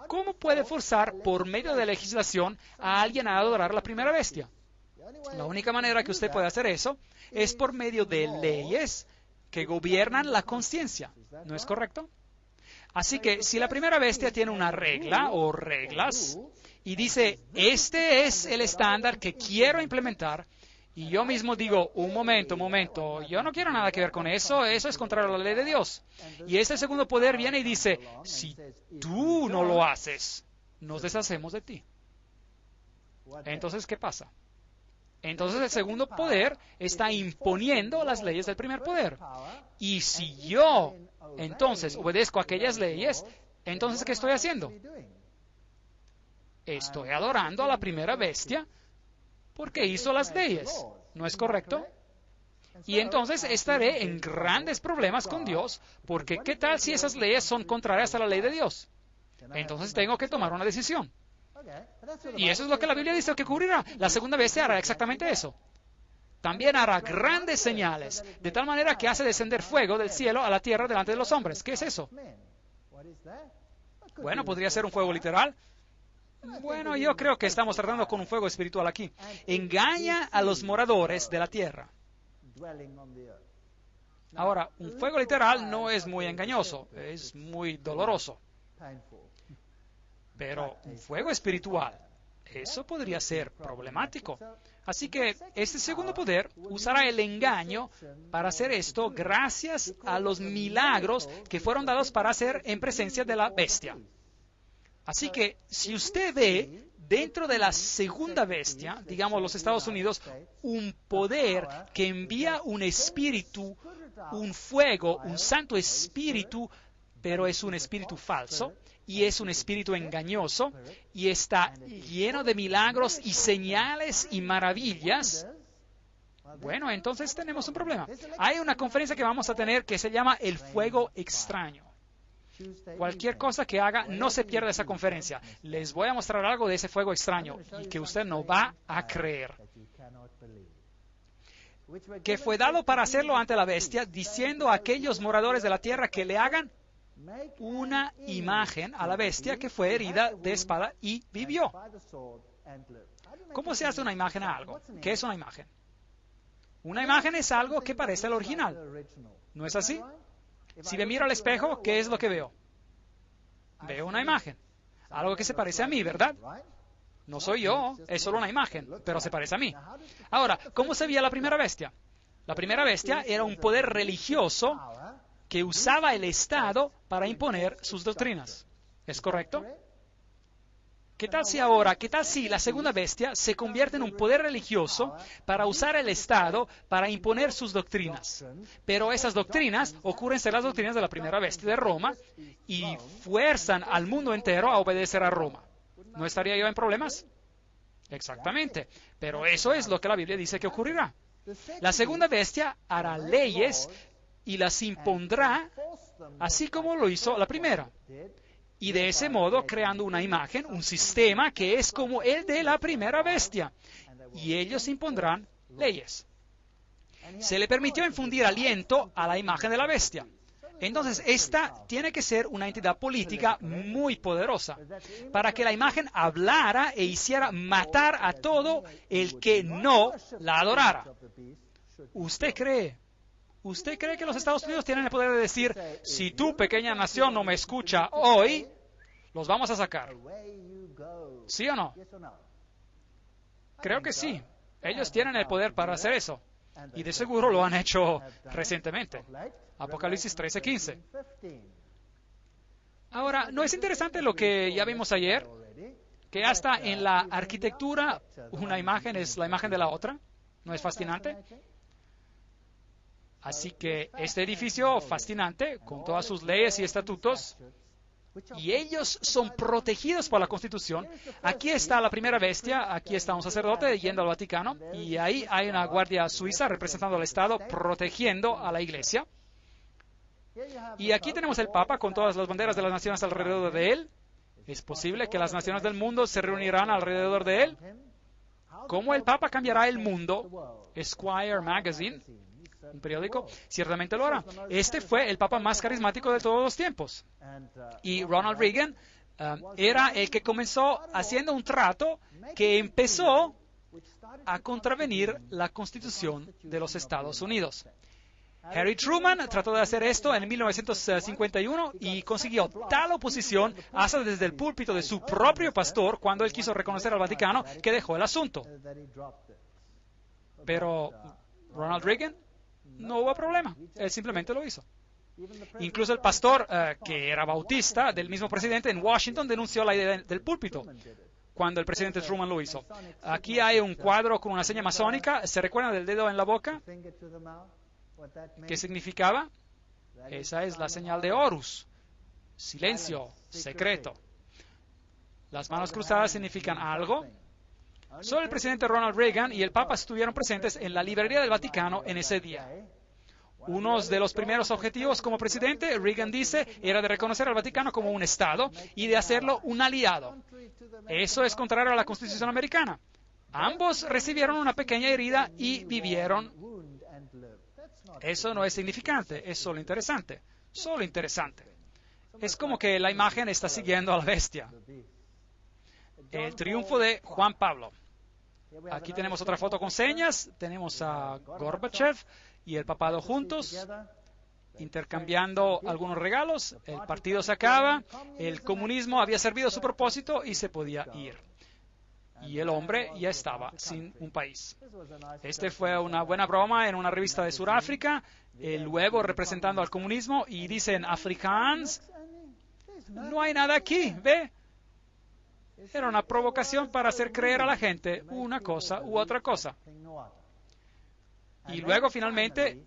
¿Cómo puede forzar por medio de legislación a alguien a adorar a la primera bestia? La única manera que usted puede hacer eso es por medio de leyes que gobiernan la conciencia. ¿No es correcto? Así que si la primera bestia tiene una regla o reglas y dice, este es el estándar que quiero implementar, y yo mismo digo, un momento, yo no quiero nada que ver con eso, eso es contrario a la ley de Dios. Y este segundo poder viene y dice, si tú no lo haces, nos deshacemos de ti. Entonces, ¿qué pasa? Entonces el segundo poder está imponiendo las leyes del primer poder. Y si yo entonces obedezco a aquellas leyes, entonces ¿qué estoy haciendo? Estoy adorando a la primera bestia porque hizo las leyes. ¿No es correcto? Y entonces estaré en grandes problemas con Dios, porque ¿qué tal si esas leyes son contrarias a la ley de Dios? Entonces tengo que tomar una decisión. Y eso es lo que la Biblia dice que ocurrirá. La segunda bestia hará exactamente eso. También hará grandes señales, de tal manera que hace descender fuego del cielo a la tierra delante de los hombres. ¿Qué es eso? Bueno, podría ser un fuego literal. Bueno, yo creo que estamos tratando con un fuego espiritual aquí. Engaña a los moradores de la tierra. Ahora, un fuego literal no es muy engañoso, es muy doloroso. Pero un fuego espiritual, eso podría ser problemático. Así que este segundo poder usará el engaño para hacer esto gracias a los milagros que fueron dados para hacer en presencia de la bestia. Así que si usted ve dentro de la segunda bestia, digamos los Estados Unidos, un poder que envía un espíritu, un fuego, un santo espíritu, pero es un espíritu falso, y es un espíritu engañoso, y está lleno de milagros y señales y maravillas, bueno, entonces tenemos un problema. Hay una conferencia que vamos a tener que se llama El Fuego Extraño. Cualquier cosa que haga, no se pierda esa conferencia. Les voy a mostrar algo de ese fuego extraño y que usted no va a creer. Que fue dado para hacerlo ante la bestia, diciendo a aquellos moradores de la tierra que le hagan una imagen a la bestia que fue herida de espada y vivió. ¿Cómo se hace una imagen a algo? ¿Qué es una imagen? Una imagen es algo que parece al original. ¿No es así? Si me miro al espejo, ¿qué es lo que veo? Veo una imagen. Algo que se parece a mí, ¿verdad? No soy yo, es solo una imagen, pero se parece a mí. Ahora, ¿cómo se veía la primera bestia? La primera bestia era un poder religioso que usaba el Estado para imponer sus doctrinas. ¿Es correcto? ¿Qué tal si la segunda bestia se convierte en un poder religioso para usar el Estado para imponer sus doctrinas? Pero esas doctrinas ocurren ser las doctrinas de la primera bestia de Roma y fuerzan al mundo entero a obedecer a Roma. ¿No estaría yo en problemas? Exactamente. Pero eso es lo que la Biblia dice que ocurrirá. La segunda bestia hará leyes y las impondrá así como lo hizo la primera. Y de ese modo creando una imagen, un sistema que es como el de la primera bestia. Y ellos impondrán leyes. Se le permitió infundir aliento a la imagen de la bestia. Entonces, esta tiene que ser una entidad política muy poderosa para que la imagen hablara e hiciera matar a todo el que no la adorara. ¿Usted cree que los Estados Unidos tienen el poder de decir, si tu pequeña nación no me escucha hoy, los vamos a sacar? ¿Sí o no? Creo que sí. Ellos tienen el poder para hacer eso. Y de seguro lo han hecho recientemente. Apocalipsis 13:15. Ahora, ¿no es interesante lo que ya vimos ayer? Que hasta en la arquitectura una imagen es la imagen de la otra. ¿No es fascinante? Así que este edificio fascinante, con todas sus leyes y estatutos, y ellos son protegidos por la Constitución. Aquí está la primera bestia, aquí está un sacerdote yendo al Vaticano, y ahí hay una guardia suiza representando al Estado, protegiendo a la Iglesia. Y aquí tenemos el Papa con todas las banderas de las naciones alrededor de él. ¿Es posible que las naciones del mundo se reunirán alrededor de él? ¿Cómo el Papa cambiará el mundo? Esquire Magazine, un periódico, ciertamente lo hará. Este fue el Papa más carismático de todos los tiempos. Y Ronald Reagan era el que comenzó haciendo un trato que empezó a contravenir la Constitución de los Estados Unidos. Harry Truman trató de hacer esto en 1951 y consiguió tal oposición hasta desde el púlpito de su propio pastor cuando él quiso reconocer al Vaticano que dejó el asunto. Pero Ronald Reagan no hubo problema, él simplemente lo hizo. Incluso el pastor, que era bautista, del mismo presidente en Washington, denunció la idea del púlpito cuando el presidente Truman lo hizo. Aquí hay un cuadro con una seña masónica. ¿Se recuerdan del dedo en la boca? ¿Qué significaba? Esa es la señal de Horus. Silencio, secreto. Las manos cruzadas significan algo. Solo el presidente Ronald Reagan y el Papa estuvieron presentes en la librería del Vaticano en ese día. Uno de los primeros objetivos como presidente, Reagan dice, era de reconocer al Vaticano como un Estado y de hacerlo un aliado. Eso es contrario a la Constitución americana. Ambos recibieron una pequeña herida y vivieron. Eso no es significante, es solo interesante. Solo interesante. Es como que la imagen está siguiendo a la bestia. El triunfo de Juan Pablo. Aquí tenemos otra foto con señas. Tenemos a Gorbachev y el papado juntos, intercambiando algunos regalos. El partido se acaba, el comunismo había servido su propósito y se podía ir. Y el hombre ya estaba sin un país. Este fue una buena broma en una revista de Sudáfrica, el huevo representando al comunismo, y dicen, Afrikaans, no hay nada aquí, ¿ve? Era una provocación para hacer creer a la gente una cosa u otra cosa. Y luego, finalmente,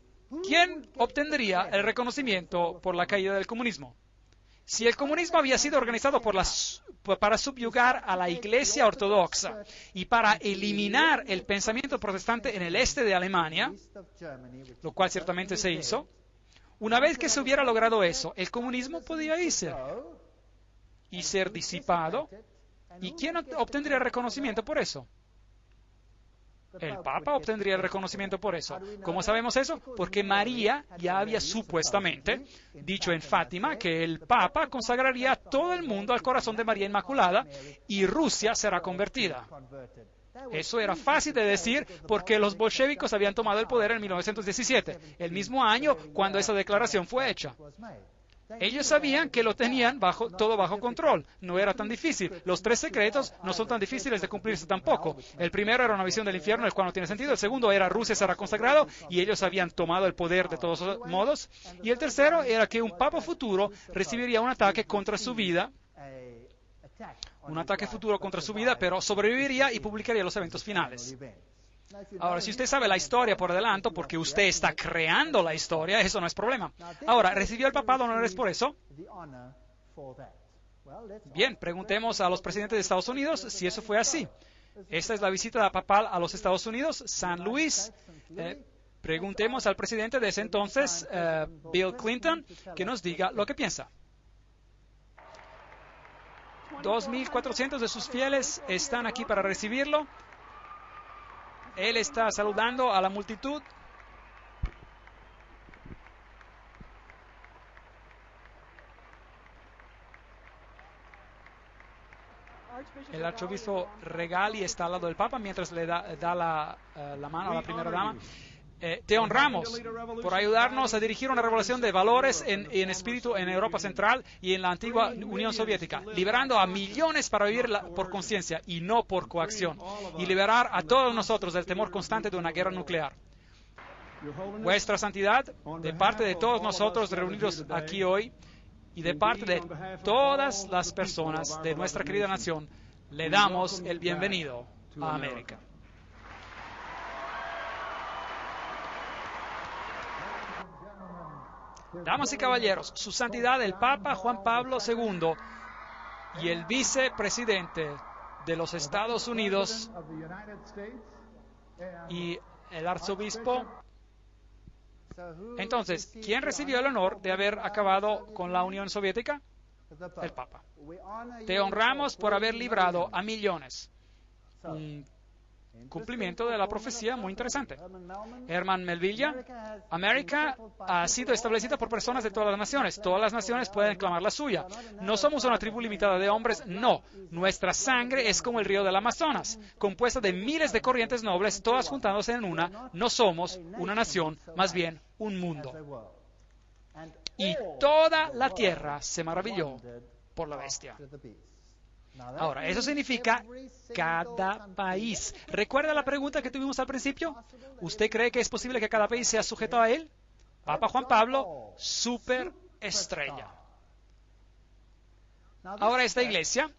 ¿quién obtendría el reconocimiento por la caída del comunismo? Si el comunismo había sido organizado para subyugar a la Iglesia Ortodoxa y para eliminar el pensamiento protestante en el este de Alemania, lo cual ciertamente se hizo, una vez que se hubiera logrado eso, el comunismo podía irse y ser disipado. ¿Y quién obtendría el reconocimiento por eso? El Papa obtendría el reconocimiento por eso. ¿Cómo sabemos eso? Porque María ya había supuestamente dicho en Fátima que el Papa consagraría a todo el mundo al corazón de María Inmaculada y Rusia será convertida. Eso era fácil de decir porque los bolcheviques habían tomado el poder en 1917, el mismo año cuando esa declaración fue hecha. Ellos sabían que lo tenían todo bajo control. No era tan difícil. Los 3 secretos no son tan difíciles de cumplirse tampoco. El primero era una visión del infierno, el cual no tiene sentido. El segundo era Rusia será consagrado y ellos habían tomado el poder de todos modos. Y el tercero era que un papa futuro recibiría un ataque contra su vida. Un ataque futuro contra su vida, pero sobreviviría y publicaría los eventos finales. Ahora, si usted sabe la historia por adelanto, porque usted está creando la historia, eso no es problema. Ahora, ¿recibió el papado honores por eso? Bien, preguntemos a los presidentes de Estados Unidos si eso fue así. Esta es la visita papal a los Estados Unidos, San Luis. Preguntemos al presidente de ese entonces, Bill Clinton, que nos diga lo que piensa. 2.400 de sus fieles están aquí para recibirlo. Él está saludando a la multitud. El arzobispo Regali está al lado del Papa mientras le da la mano a la primera dama. Te honramos por ayudarnos a dirigir una revolución de valores en espíritu en Europa Central y en la antigua Unión Soviética, liberando a millones para vivir por conciencia y no por coacción, y liberar a todos nosotros del temor constante de una guerra nuclear. Vuestra Santidad, de parte de todos nosotros reunidos aquí hoy y de parte de todas las personas de nuestra querida nación, le damos el bienvenido a América. Damas y caballeros, Su Santidad el Papa Juan Pablo II y el vicepresidente de los Estados Unidos y el arzobispo. Entonces, ¿quién recibió el honor de haber acabado con la Unión Soviética? El Papa. Te honramos por haber librado a millones. Un Cumplimiento de la profecía muy interesante. Herman Melville, América ha sido establecida por personas de todas las naciones. Todas las naciones pueden clamar la suya. No somos una tribu limitada de hombres, no. Nuestra sangre es como el río del Amazonas, compuesta de miles de corrientes nobles, todas juntándose en una. No somos una nación, más bien un mundo. Y toda la tierra se maravilló por la bestia. Ahora, eso significa cada país. ¿Recuerda la pregunta que tuvimos al principio? ¿Usted cree que es posible que cada país sea sujeto a él? Papa Juan Pablo, superestrella. Ahora esta iglesia,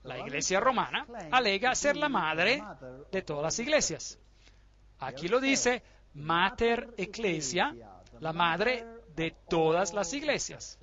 la iglesia romana, alega ser la madre de todas las iglesias. Aquí lo dice, Mater Ecclesia, la madre de todas las iglesias.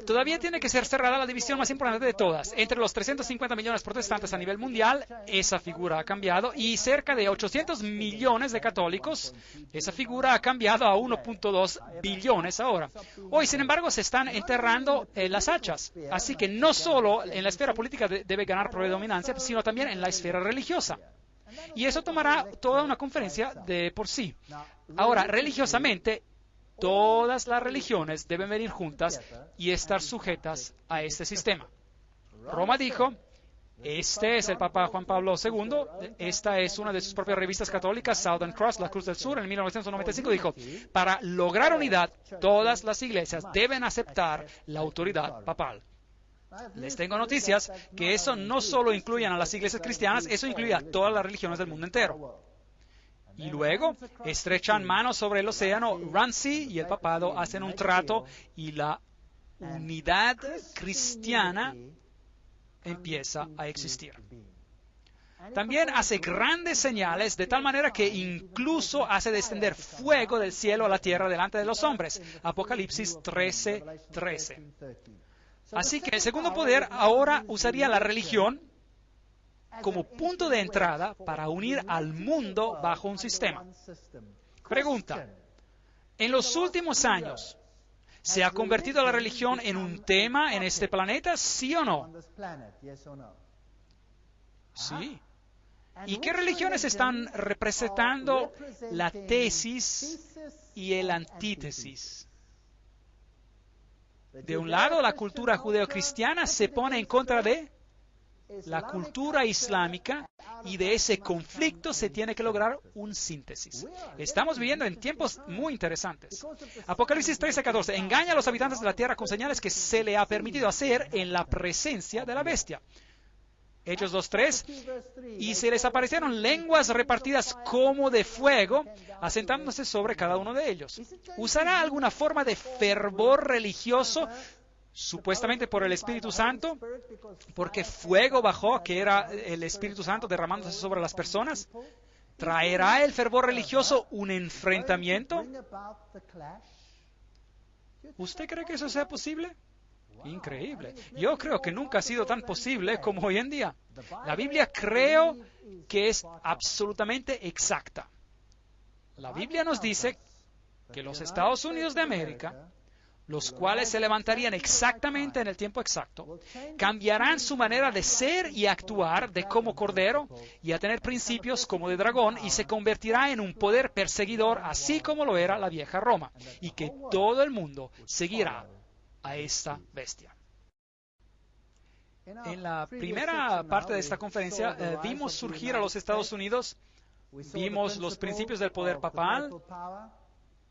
Todavía tiene que ser cerrada la división más importante de todas. Entre los 350 millones protestantes a nivel mundial, esa figura ha cambiado, y cerca de 800 millones de católicos, esa figura ha cambiado a 1.2 billones ahora. Hoy, sin embargo, se están enterrando las hachas. Así que no solo en la esfera política debe ganar predominancia, sino también en la esfera religiosa. Y eso tomará toda una conferencia de por sí. Ahora, religiosamente, todas las religiones deben venir juntas y estar sujetas a este sistema. Roma dijo, este es el Papa Juan Pablo II, esta es una de sus propias revistas católicas, Southern Cross, la Cruz del Sur, en 1995 dijo, para lograr unidad, todas las iglesias deben aceptar la autoridad papal. Les tengo noticias que eso no solo incluye a las iglesias cristianas, eso incluye a todas las religiones del mundo entero. Y luego estrechan manos sobre el océano, Ramsey y el papado hacen un trato y la unidad cristiana empieza a existir. También hace grandes señales de tal manera que incluso hace descender fuego del cielo a la tierra delante de los hombres. Apocalipsis 13:13. Así que el segundo poder ahora usaría la religión como punto de entrada para unir al mundo bajo un sistema. Pregunta, ¿en los últimos años se ha convertido la religión en un tema en este planeta, sí o no? Sí. ¿Y qué religiones están representando la tesis y el antítesis? De un lado, la cultura judeocristiana se pone en contra de la cultura islámica, y de ese conflicto se tiene que lograr un síntesis. Estamos viviendo en tiempos muy interesantes. Apocalipsis 13:14. Engaña a los habitantes de la tierra con señales que se le ha permitido hacer en la presencia de la bestia. Hechos 2:3. Y se les aparecieron lenguas repartidas como de fuego, asentándose sobre cada uno de ellos. ¿Usará alguna forma de fervor religioso supuestamente por el Espíritu Santo, porque fuego bajó, que era el Espíritu Santo derramándose sobre las personas? ¿Traerá el fervor religioso un enfrentamiento? ¿Usted cree que eso sea posible? Increíble. Yo creo que nunca ha sido tan posible como hoy en día. La Biblia creo que es absolutamente exacta. La Biblia nos dice que los Estados Unidos de América, los cuales se levantarían exactamente en el tiempo exacto, cambiarán su manera de ser y actuar de como cordero y a tener principios como de dragón, y se convertirá en un poder perseguidor, así como lo era la vieja Roma, y que todo el mundo seguirá a esta bestia. En la primera parte de esta conferencia vimos surgir a los Estados Unidos, vimos los principios del poder papal,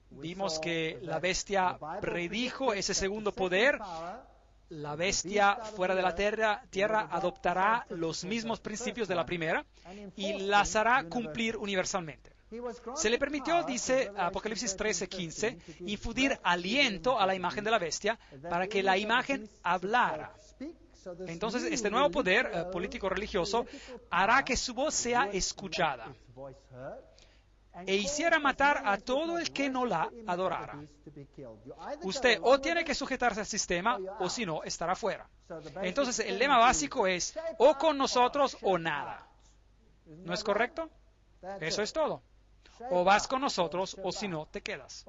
vimos que la bestia predijo ese segundo poder. La bestia fuera de la tierra adoptará los mismos principios de la primera y las hará cumplir universalmente. Se le permitió, dice Apocalipsis 13:15, infundir aliento a la imagen de la bestia para que la imagen hablara. Entonces, este nuevo poder político-religioso hará que su voz sea escuchada e hiciera matar a todo el que no la adorara. Usted o tiene que sujetarse al sistema, o si no, estará fuera. Entonces, el lema básico es, o con nosotros o nada. ¿No es correcto? Eso es todo. O vas con nosotros o si no, te quedas.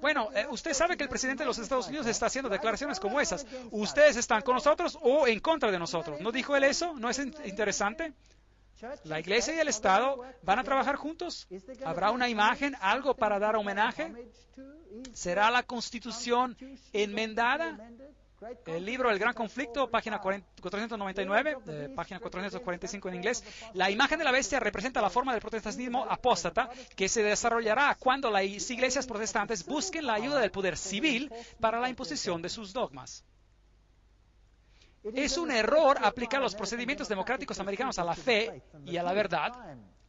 Bueno, usted sabe que el presidente de los Estados Unidos está haciendo declaraciones como esas. Ustedes están con nosotros o en contra de nosotros. ¿No dijo él eso? ¿No es interesante? La iglesia y el Estado van a trabajar juntos. ¿Habrá una imagen, algo para dar homenaje? ¿Será la Constitución enmendada? El libro El Gran Conflicto, página 499, página 445 en inglés. La imagen de la bestia representa la forma del protestantismo apóstata que se desarrollará cuando las iglesias protestantes busquen la ayuda del poder civil para la imposición de sus dogmas. Es un error aplicar los procedimientos democráticos americanos a la fe y a la verdad.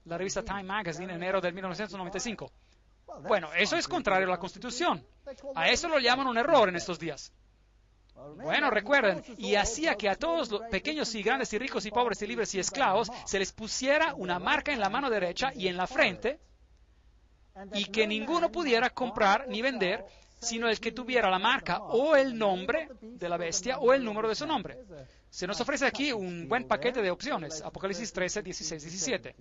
La revista Time Magazine, enero de 1995. Bueno, eso es contrario a la Constitución. A eso lo llaman un error en estos días. Bueno, recuerden, y hacía que a todos los pequeños y grandes y ricos y pobres y libres y esclavos se les pusiera una marca en la mano derecha y en la frente y que ninguno pudiera comprar ni vender sino el que tuviera la marca o el nombre de la bestia o el número de su nombre. Se nos ofrece aquí un buen paquete de opciones, Apocalipsis 13, 16, 17.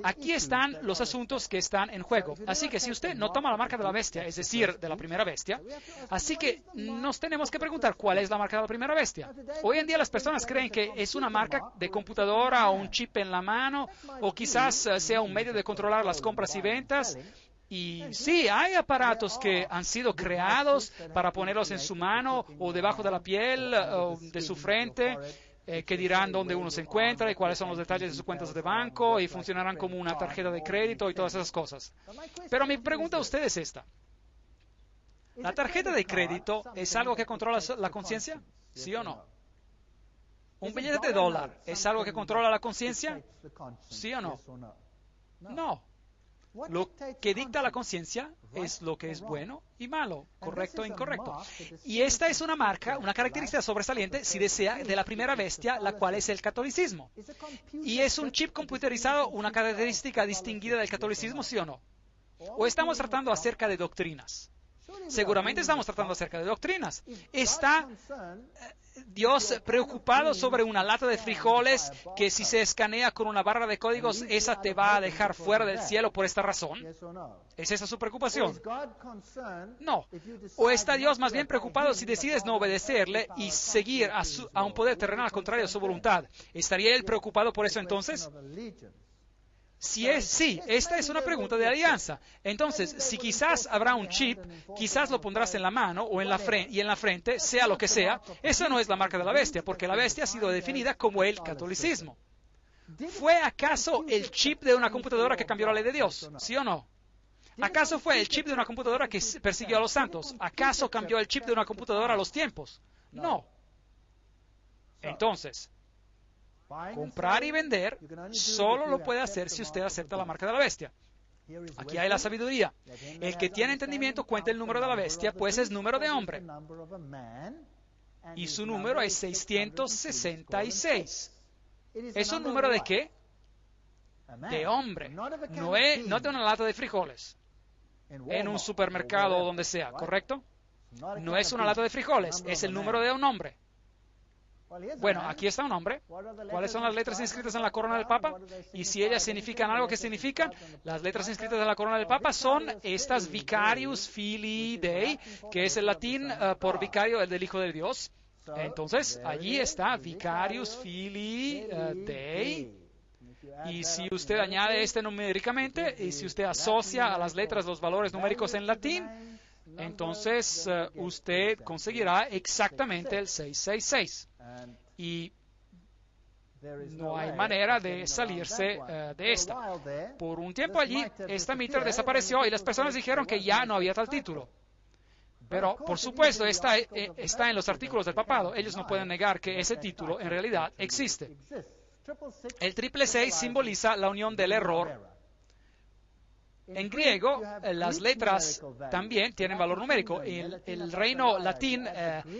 Aquí están los asuntos que están en juego. Así que si usted no toma la marca de la bestia, es decir, de la primera bestia, así que nos tenemos que preguntar cuál es la marca de la primera bestia. Hoy en día las personas creen que es una marca de computadora o un chip en la mano, o quizás sea un medio de controlar las compras y ventas. Y sí, hay aparatos que han sido creados para ponerlos en su mano o debajo de la piel o de su frente, que dirán dónde uno se encuentra y cuáles son los detalles de sus cuentas de banco y funcionarán como una tarjeta de crédito y todas esas cosas. Pero mi pregunta a usted es esta. ¿La tarjeta de crédito es algo que controla la conciencia? ¿Sí o no? ¿Un billete de dólar es algo que controla la conciencia? ¿Sí o no? No. Lo que dicta la conciencia es lo que es bueno y malo, correcto e incorrecto. Y esta es una marca, una característica sobresaliente, si desea, de la primera bestia, la cual es el catolicismo. ¿Y es un chip computerizado una característica distinguida del catolicismo, sí o no? ¿O estamos tratando acerca de doctrinas? Seguramente estamos tratando acerca de doctrinas. ¿Está Dios preocupado sobre una lata de frijoles que si se escanea con una barra de códigos, esa te va a dejar fuera del cielo por esta razón? ¿Es esa su preocupación? No. ¿O está Dios más bien preocupado si decides no obedecerle y seguir a un poder terrenal contrario a su voluntad? ¿Estaría Él preocupado por eso entonces? Sí, esta es una pregunta de alianza. Entonces, si quizás habrá un chip, quizás lo pondrás en la mano o en la frente, sea lo que sea, esa no es la marca de la bestia, porque la bestia ha sido definida como el catolicismo. ¿Fue acaso el chip de una computadora que cambió la ley de Dios? ¿Sí o no? ¿Acaso fue el chip de una computadora que persiguió a los santos? ¿Acaso cambió el chip de una computadora a los tiempos? No. Entonces, comprar y vender solo lo puede hacer si usted acepta la marca de la bestia. Aquí hay la sabiduría. El que tiene entendimiento cuenta el número de la bestia, pues es número de hombre. Y su número es 666. ¿Es un número de qué? De hombre. No de una lata de frijoles en un supermercado o donde sea, ¿correcto? No es una lata de frijoles, es el número de un hombre. Bueno, aquí está un hombre. ¿Cuáles son las letras inscritas en la corona del Papa? Y si ellas significan algo, ¿qué significan? Las letras inscritas en la corona del Papa son estas Vicarius Filii Dei, que es el latín por vicario del Hijo de Dios. Entonces, allí está Vicarius Filii Dei. Y si usted añade este numéricamente, y si usted asocia a las letras los valores numéricos en latín, entonces usted conseguirá exactamente el 666. Y no hay manera de salirse de esta. Por un tiempo allí, esta mitra desapareció y las personas dijeron que ya no había tal título. Pero, por supuesto, está en los artículos del papado. Ellos no pueden negar que ese título en realidad existe. El 666 simboliza la unión del error. En griego, las letras también tienen valor numérico. El reino latín,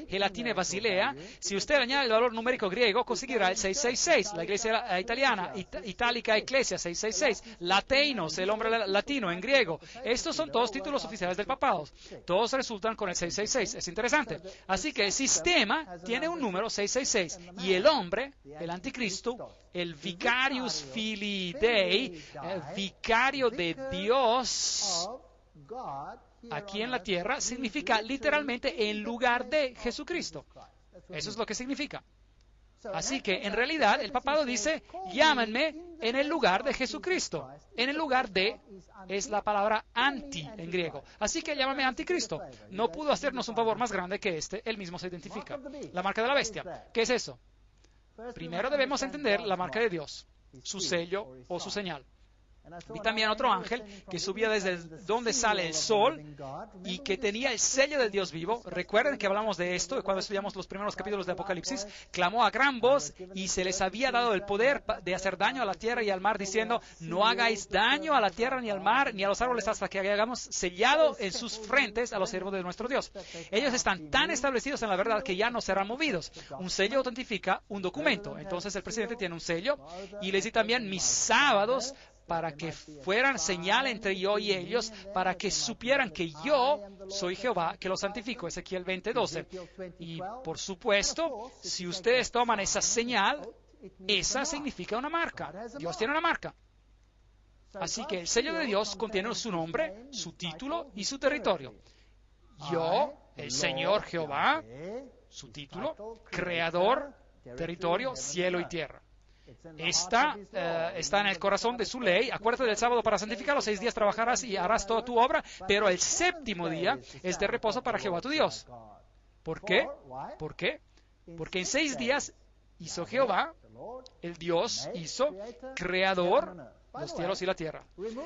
Gelatine Basilea, si usted añade el valor numérico griego, conseguirá el 666. La iglesia italiana, Itálica Ecclesia 666. Lateinos, el hombre latino en griego. Estos son todos títulos oficiales del papado. Todos resultan con el 666. Es interesante. Así que el sistema tiene un número 666. Y el hombre, el anticristo, el vicarius filii Dei, el vicario de Dios, aquí en la tierra, significa literalmente en lugar de Jesucristo. Eso es lo que significa. Así que, en realidad, el papado dice, llámenme en el lugar de Jesucristo. En el lugar de es la palabra anti en griego. Así que llámame anticristo. No pudo hacernos un favor más grande que este. Él mismo se identifica. La marca de la bestia. ¿Qué es eso? Primero debemos entender la marca de Dios, su sello o su señal. Vi también otro ángel que subía desde donde sale el sol y que tenía el sello del Dios vivo. Recuerden que hablamos de esto cuando estudiamos los primeros capítulos de Apocalipsis. Clamó a gran voz y se les había dado el poder de hacer daño a la tierra y al mar, diciendo, no hagáis daño a la tierra ni al mar ni a los árboles hasta que hayamos sellado en sus frentes a los siervos de nuestro Dios. Ellos están tan establecidos en la verdad que ya no serán movidos. Un sello autentifica un documento. Entonces el presidente tiene un sello y les di también mis sábados para que fueran señal entre yo y ellos, para que supieran que yo soy Jehová, que los santifico. Ezequiel 20:12. Y, por supuesto, si ustedes toman esa señal, esa significa una marca. Dios tiene una marca. Así que el sello de Dios contiene su nombre, su título y su territorio. Yo, el Señor Jehová, su título, creador, territorio, cielo y tierra. Está en el corazón de su ley. Acuérdate del sábado para santificarlo. 6 días trabajarás y harás toda tu obra, pero el séptimo día es de reposo para Jehová tu Dios. ¿Por qué? ¿Por qué? Porque en 6 días hizo Jehová, el Dios hizo, creador, los cielos y la tierra.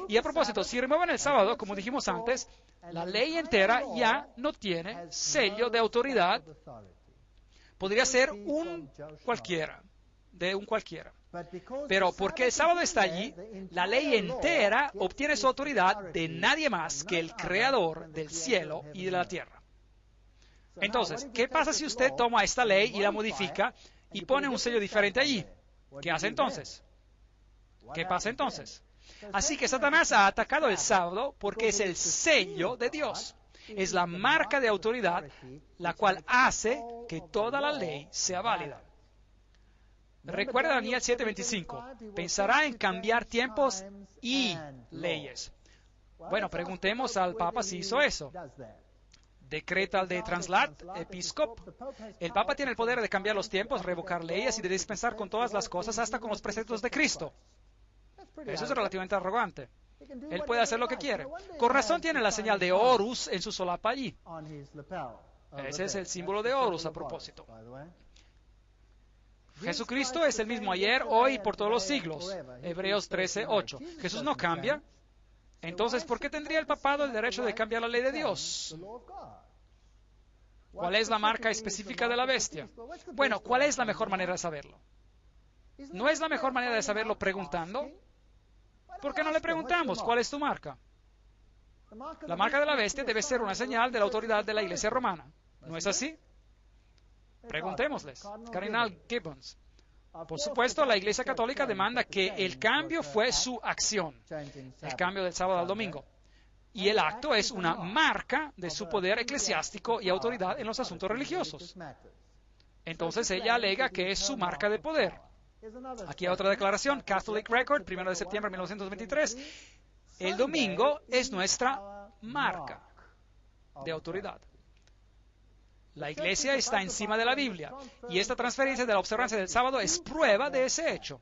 Y a propósito, si remueven el sábado, como dijimos antes, la ley entera ya no tiene sello de autoridad. Podría ser un cualquiera. De un cualquiera. Pero porque el sábado está allí, la ley entera obtiene su autoridad de nadie más que el creador del cielo y de la tierra. Entonces, ¿qué pasa si usted toma esta ley y la modifica y pone un sello diferente allí? ¿Qué hace entonces? ¿Qué pasa entonces? Así que Satanás ha atacado el sábado porque es el sello de Dios. Es la marca de autoridad la cual hace que toda la ley sea válida. Recuerda Daniel 7:25. Pensará en cambiar tiempos y leyes. Bueno, preguntemos al Papa si hizo eso. Decreta el de Translat, Episcop. El Papa tiene el poder de cambiar los tiempos, revocar leyes y de dispensar con todas las cosas, hasta con los preceptos de Cristo. Eso es relativamente arrogante. Él puede hacer lo que quiere. Con razón tiene la señal de Horus en su solapa allí. Ese es el símbolo de Horus a propósito. Jesucristo es el mismo ayer, hoy y por todos los siglos. Hebreos 13:8. Jesús no cambia. Entonces, ¿por qué tendría el papado el derecho de cambiar la ley de Dios? ¿Cuál es la marca específica de la bestia? Bueno, ¿cuál es la mejor manera de saberlo? ¿No es la mejor manera de saberlo preguntando? ¿Por qué no le preguntamos cuál es tu marca? La marca de la bestia debe ser una señal de la autoridad de la Iglesia romana. ¿No es así? Preguntémosles. Cardenal Gibbons. Por supuesto, la Iglesia Católica demanda que el cambio fue su acción, el cambio del sábado al domingo. Y el acto es una marca de su poder eclesiástico y autoridad en los asuntos religiosos. Entonces ella alega que es su marca de poder. Aquí hay otra declaración, Catholic Record, 1 de septiembre de 1923. El domingo es nuestra marca de autoridad. La Iglesia está encima de la Biblia y esta transferencia de la observancia del sábado es prueba de ese hecho.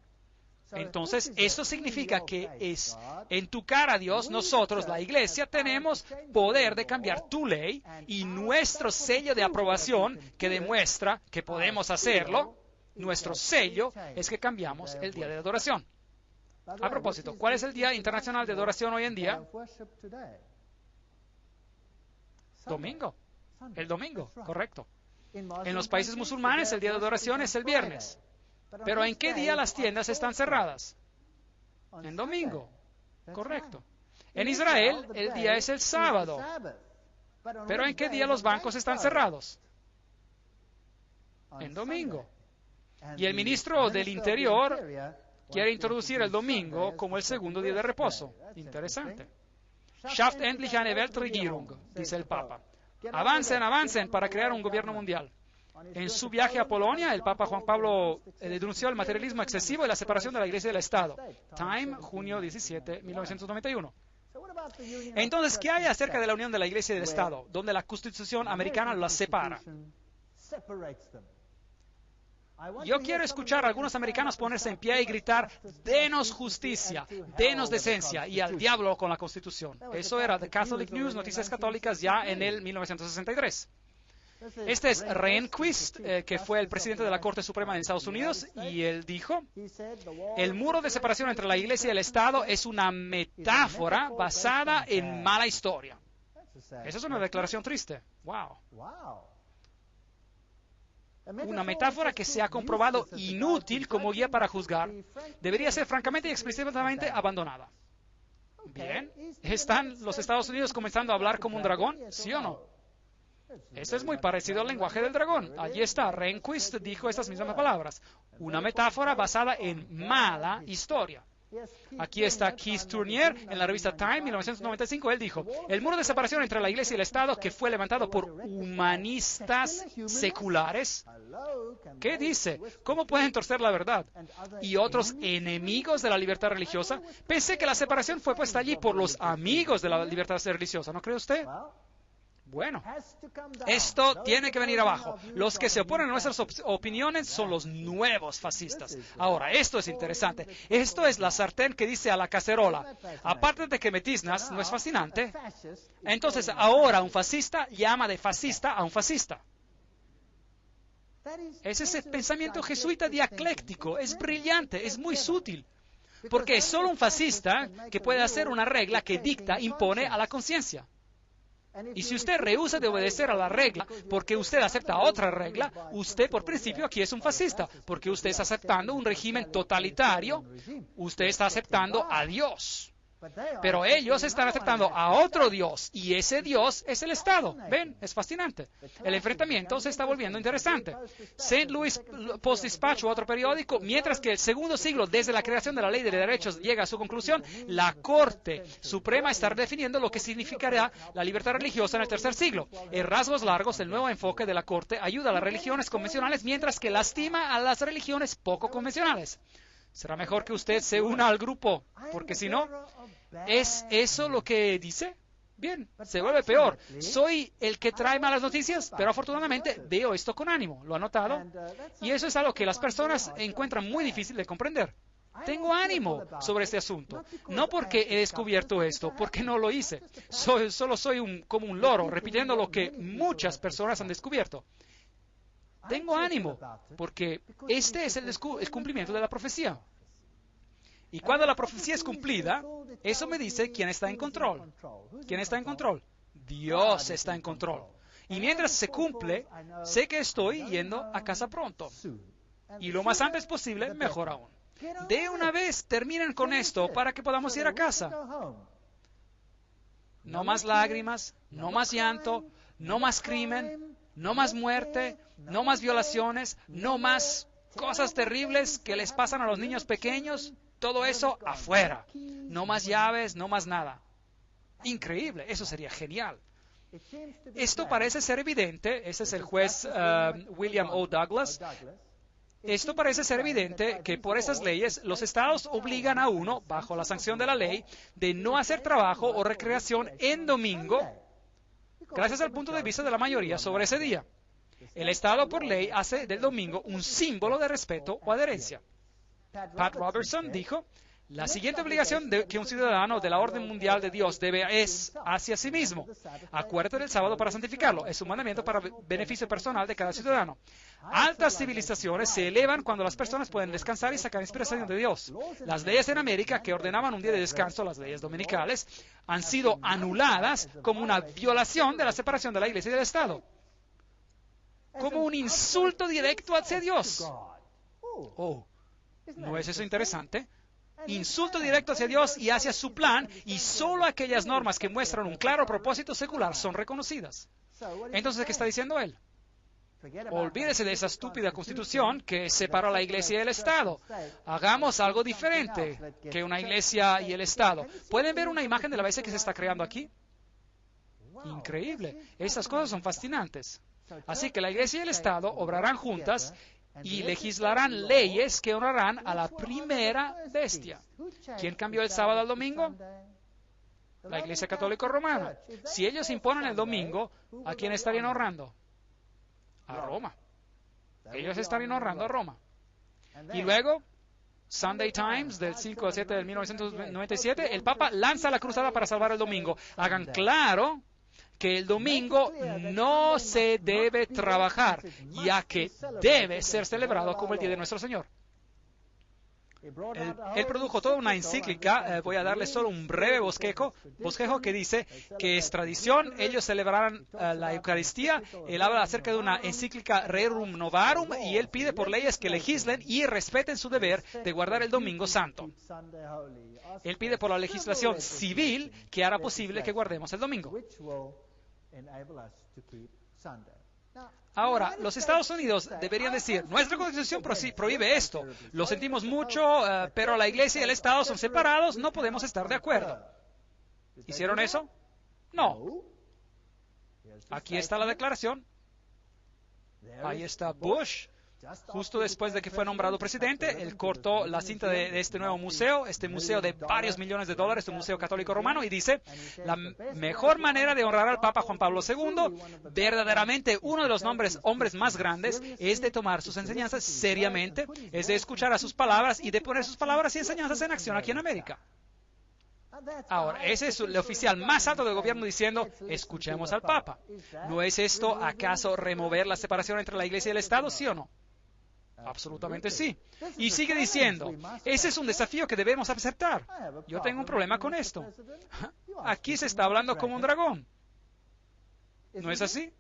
Entonces, esto significa que es en tu cara, Dios, nosotros, la Iglesia, tenemos poder de cambiar tu ley y nuestro sello de aprobación que demuestra que podemos hacerlo, nuestro sello es que cambiamos el día de adoración. A propósito, ¿cuál es el Día Internacional de Adoración hoy en día? Domingo. El domingo, correcto. En los países musulmanes el día de adoración es el viernes. Pero ¿en qué día las tiendas están cerradas? En domingo, correcto. En Israel el día es el sábado. Pero ¿en qué día los bancos están cerrados? En domingo. Y el ministro del Interior quiere introducir el domingo como el segundo día de reposo. Interesante. Schafft endlich eine Weltregierung, dice el Papa. Avancen, avancen para crear un gobierno mundial. En su viaje a Polonia, el Papa Juan Pablo denunció el materialismo excesivo y la separación de la Iglesia y del Estado. Time, junio 17, 1991. Entonces, ¿qué hay acerca de la unión de la Iglesia y del Estado, donde la Constitución americana las separa? Yo quiero escuchar a algunos americanos ponerse en pie y gritar: denos justicia, denos decencia, y al diablo con la Constitución. Eso era The Catholic News, Noticias Católicas, ya en el 1963. Este es Rehnquist, que fue el presidente de la Corte Suprema de Estados Unidos, y él dijo: el muro de separación entre la Iglesia y el Estado es una metáfora basada en mala historia. Esa es una declaración triste. ¡Wow! Una metáfora que se ha comprobado inútil como guía para juzgar, debería ser francamente y explícitamente abandonada. Bien, ¿están los Estados Unidos comenzando a hablar como un dragón? ¿Sí o no? Esto es muy parecido al lenguaje del dragón. Allí está, Rehnquist dijo estas mismas palabras. Una metáfora basada en mala historia. Aquí está Keith Tournier en la revista Time, 1995. Él dijo: el muro de separación entre la Iglesia y el Estado, que fue levantado por humanistas seculares, ¿qué dice? ¿Cómo pueden torcer la verdad? Y otros enemigos de la libertad religiosa. Pensé que la separación fue puesta allí por los amigos de la libertad religiosa, ¿no cree usted? Bueno, esto tiene que venir abajo. Los que se oponen a nuestras opiniones son los nuevos fascistas. Ahora, esto es interesante. Esto es la sartén que dice a la cacerola: aparte de que me tiznas, ¿no es fascinante? Entonces, ahora un fascista llama de fascista a un fascista. Es ese pensamiento jesuita dialéctico. Es brillante, es muy sutil. Porque es solo un fascista que puede hacer una regla que dicta, impone a la conciencia. Y si usted rehúsa de obedecer a la regla porque usted acepta otra regla, usted por principio aquí es un fascista, porque usted está aceptando un régimen totalitario, usted está aceptando a Dios. Pero ellos están aceptando a otro Dios, y ese Dios es el Estado. ¿Ven? Es fascinante. El enfrentamiento se está volviendo interesante. St. Louis Post-Dispatch, otro periódico: mientras que el segundo siglo desde la creación de la Ley de Derechos llega a su conclusión, la Corte Suprema está definiendo lo que significará la libertad religiosa en el tercer siglo. En rasgos largos, el nuevo enfoque de la Corte ayuda a las religiones convencionales, mientras que lastima a las religiones poco convencionales. Será mejor que usted se una al grupo, porque si no, ¿es eso lo que dice? Bien, se vuelve peor. Soy el que trae malas noticias, pero afortunadamente veo esto con ánimo. ¿Lo ha notado? Y eso es algo que las personas encuentran muy difícil de comprender. Tengo ánimo sobre este asunto. No porque he descubierto esto, porque no lo hice. Solo soy como un loro, repitiendo lo que muchas personas han descubierto. Tengo ánimo, porque este es el cumplimiento de la profecía. Y cuando la profecía es cumplida, eso me dice quién está en control. ¿Quién está en control? Dios está en control. Y mientras se cumple, sé que estoy yendo a casa pronto. Y lo más antes posible, mejor aún. De una vez terminen con esto para que podamos ir a casa. No más lágrimas, no más llanto, no más crimen, no más muerte, no más violaciones, no más cosas terribles que les pasan a los niños pequeños. Todo eso afuera. No más llaves, no más nada. Increíble, eso sería genial. Esto parece ser evidente. Ese es el juez William O. Douglas. Esto parece ser evidente que por esas leyes los estados obligan a uno, bajo la sanción de la ley, de no hacer trabajo o recreación en domingo, gracias al punto de vista de la mayoría sobre ese día. El estado por ley hace del domingo un símbolo de respeto o adherencia. Pat Robertson dijo: la siguiente obligación que un ciudadano de la orden mundial de Dios debe es hacia sí mismo. Acuérdate del sábado para santificarlo. Es un mandamiento para beneficio personal de cada ciudadano. Altas civilizaciones se elevan cuando las personas pueden descansar y sacar inspiración de Dios. Las leyes en América que ordenaban un día de descanso, las leyes dominicales, han sido anuladas como una violación de la separación de la Iglesia y del Estado. Como un insulto directo hacia Dios. Oh, ¿no es eso interesante? Insulto directo hacia Dios y hacia su plan, y solo aquellas normas que muestran un claro propósito secular son reconocidas. Entonces, ¿qué está diciendo él? Olvídese de esa estúpida constitución que separa a la Iglesia y el Estado. Hagamos algo diferente que una Iglesia y el Estado. ¿Pueden ver una imagen de la iglesia que se está creando aquí? Increíble. Esas cosas son fascinantes. Así que la iglesia y el Estado obrarán juntas y legislarán leyes que honrarán a la primera bestia. ¿Quién cambió el sábado al domingo? La Iglesia Católica Romana. Si ellos imponen el domingo, ¿a quién estarían honrando? A Roma. Ellos estarían honrando a Roma. Y luego, Sunday Times, del 5 al 7 de 1997, el Papa lanza la cruzada para salvar el domingo. Hagan claro que el domingo no se debe trabajar, ya que debe ser celebrado como el día de nuestro Señor. Él produjo toda una encíclica, voy a darle solo un breve bosquejo que dice que es tradición, ellos celebrarán la Eucaristía. Él habla acerca de una encíclica Rerum Novarum y él pide por leyes que legislen y respeten su deber de guardar el domingo santo. Él pide por la legislación civil que hará posible que guardemos el domingo. Ahora, los Estados Unidos deberían decir, nuestra Constitución prohíbe esto, lo sentimos mucho, pero la Iglesia y el Estado son separados, no podemos estar de acuerdo. ¿Hicieron eso? No. Aquí está la declaración. Ahí está Bush. Justo después de que fue nombrado presidente, él cortó la cinta de este nuevo museo, este museo de varios millones de dólares, un museo católico romano, y dice, la mejor manera de honrar al Papa Juan Pablo II, verdaderamente uno de los hombres más grandes, es de tomar sus enseñanzas seriamente, es de escuchar a sus palabras y de poner sus palabras y enseñanzas en acción aquí en América. Ahora, ese es el oficial más alto del gobierno diciendo, escuchemos al Papa. ¿No es esto acaso remover la separación entre la Iglesia y el Estado, sí o no? Absolutamente sí. Y sigue diciendo, ese es un desafío que debemos aceptar. Yo tengo un problema con esto. Aquí se está hablando como un dragón. ¿No es así?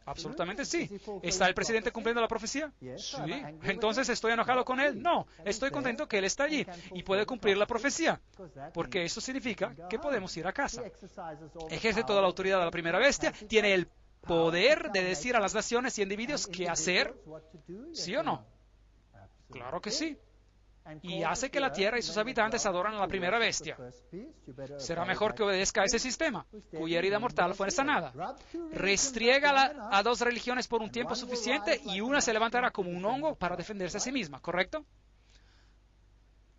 Absolutamente sí. ¿Está el presidente cumpliendo la profecía? Sí. ¿Entonces estoy enojado con él? No. Estoy contento que él está allí y puede cumplir la profecía. Porque eso significa que podemos ir a casa. Ejerce toda la autoridad de la primera bestia. Tiene el poder de decir a las naciones y individuos qué hacer, ¿sí o no? Claro que sí. Y hace que la tierra y sus habitantes adoran a la primera bestia. Será mejor que obedezca a ese sistema, cuya herida mortal fue sanada. Restriega a dos religiones por un tiempo suficiente y una se levantará como un hongo para defenderse a sí misma, ¿correcto?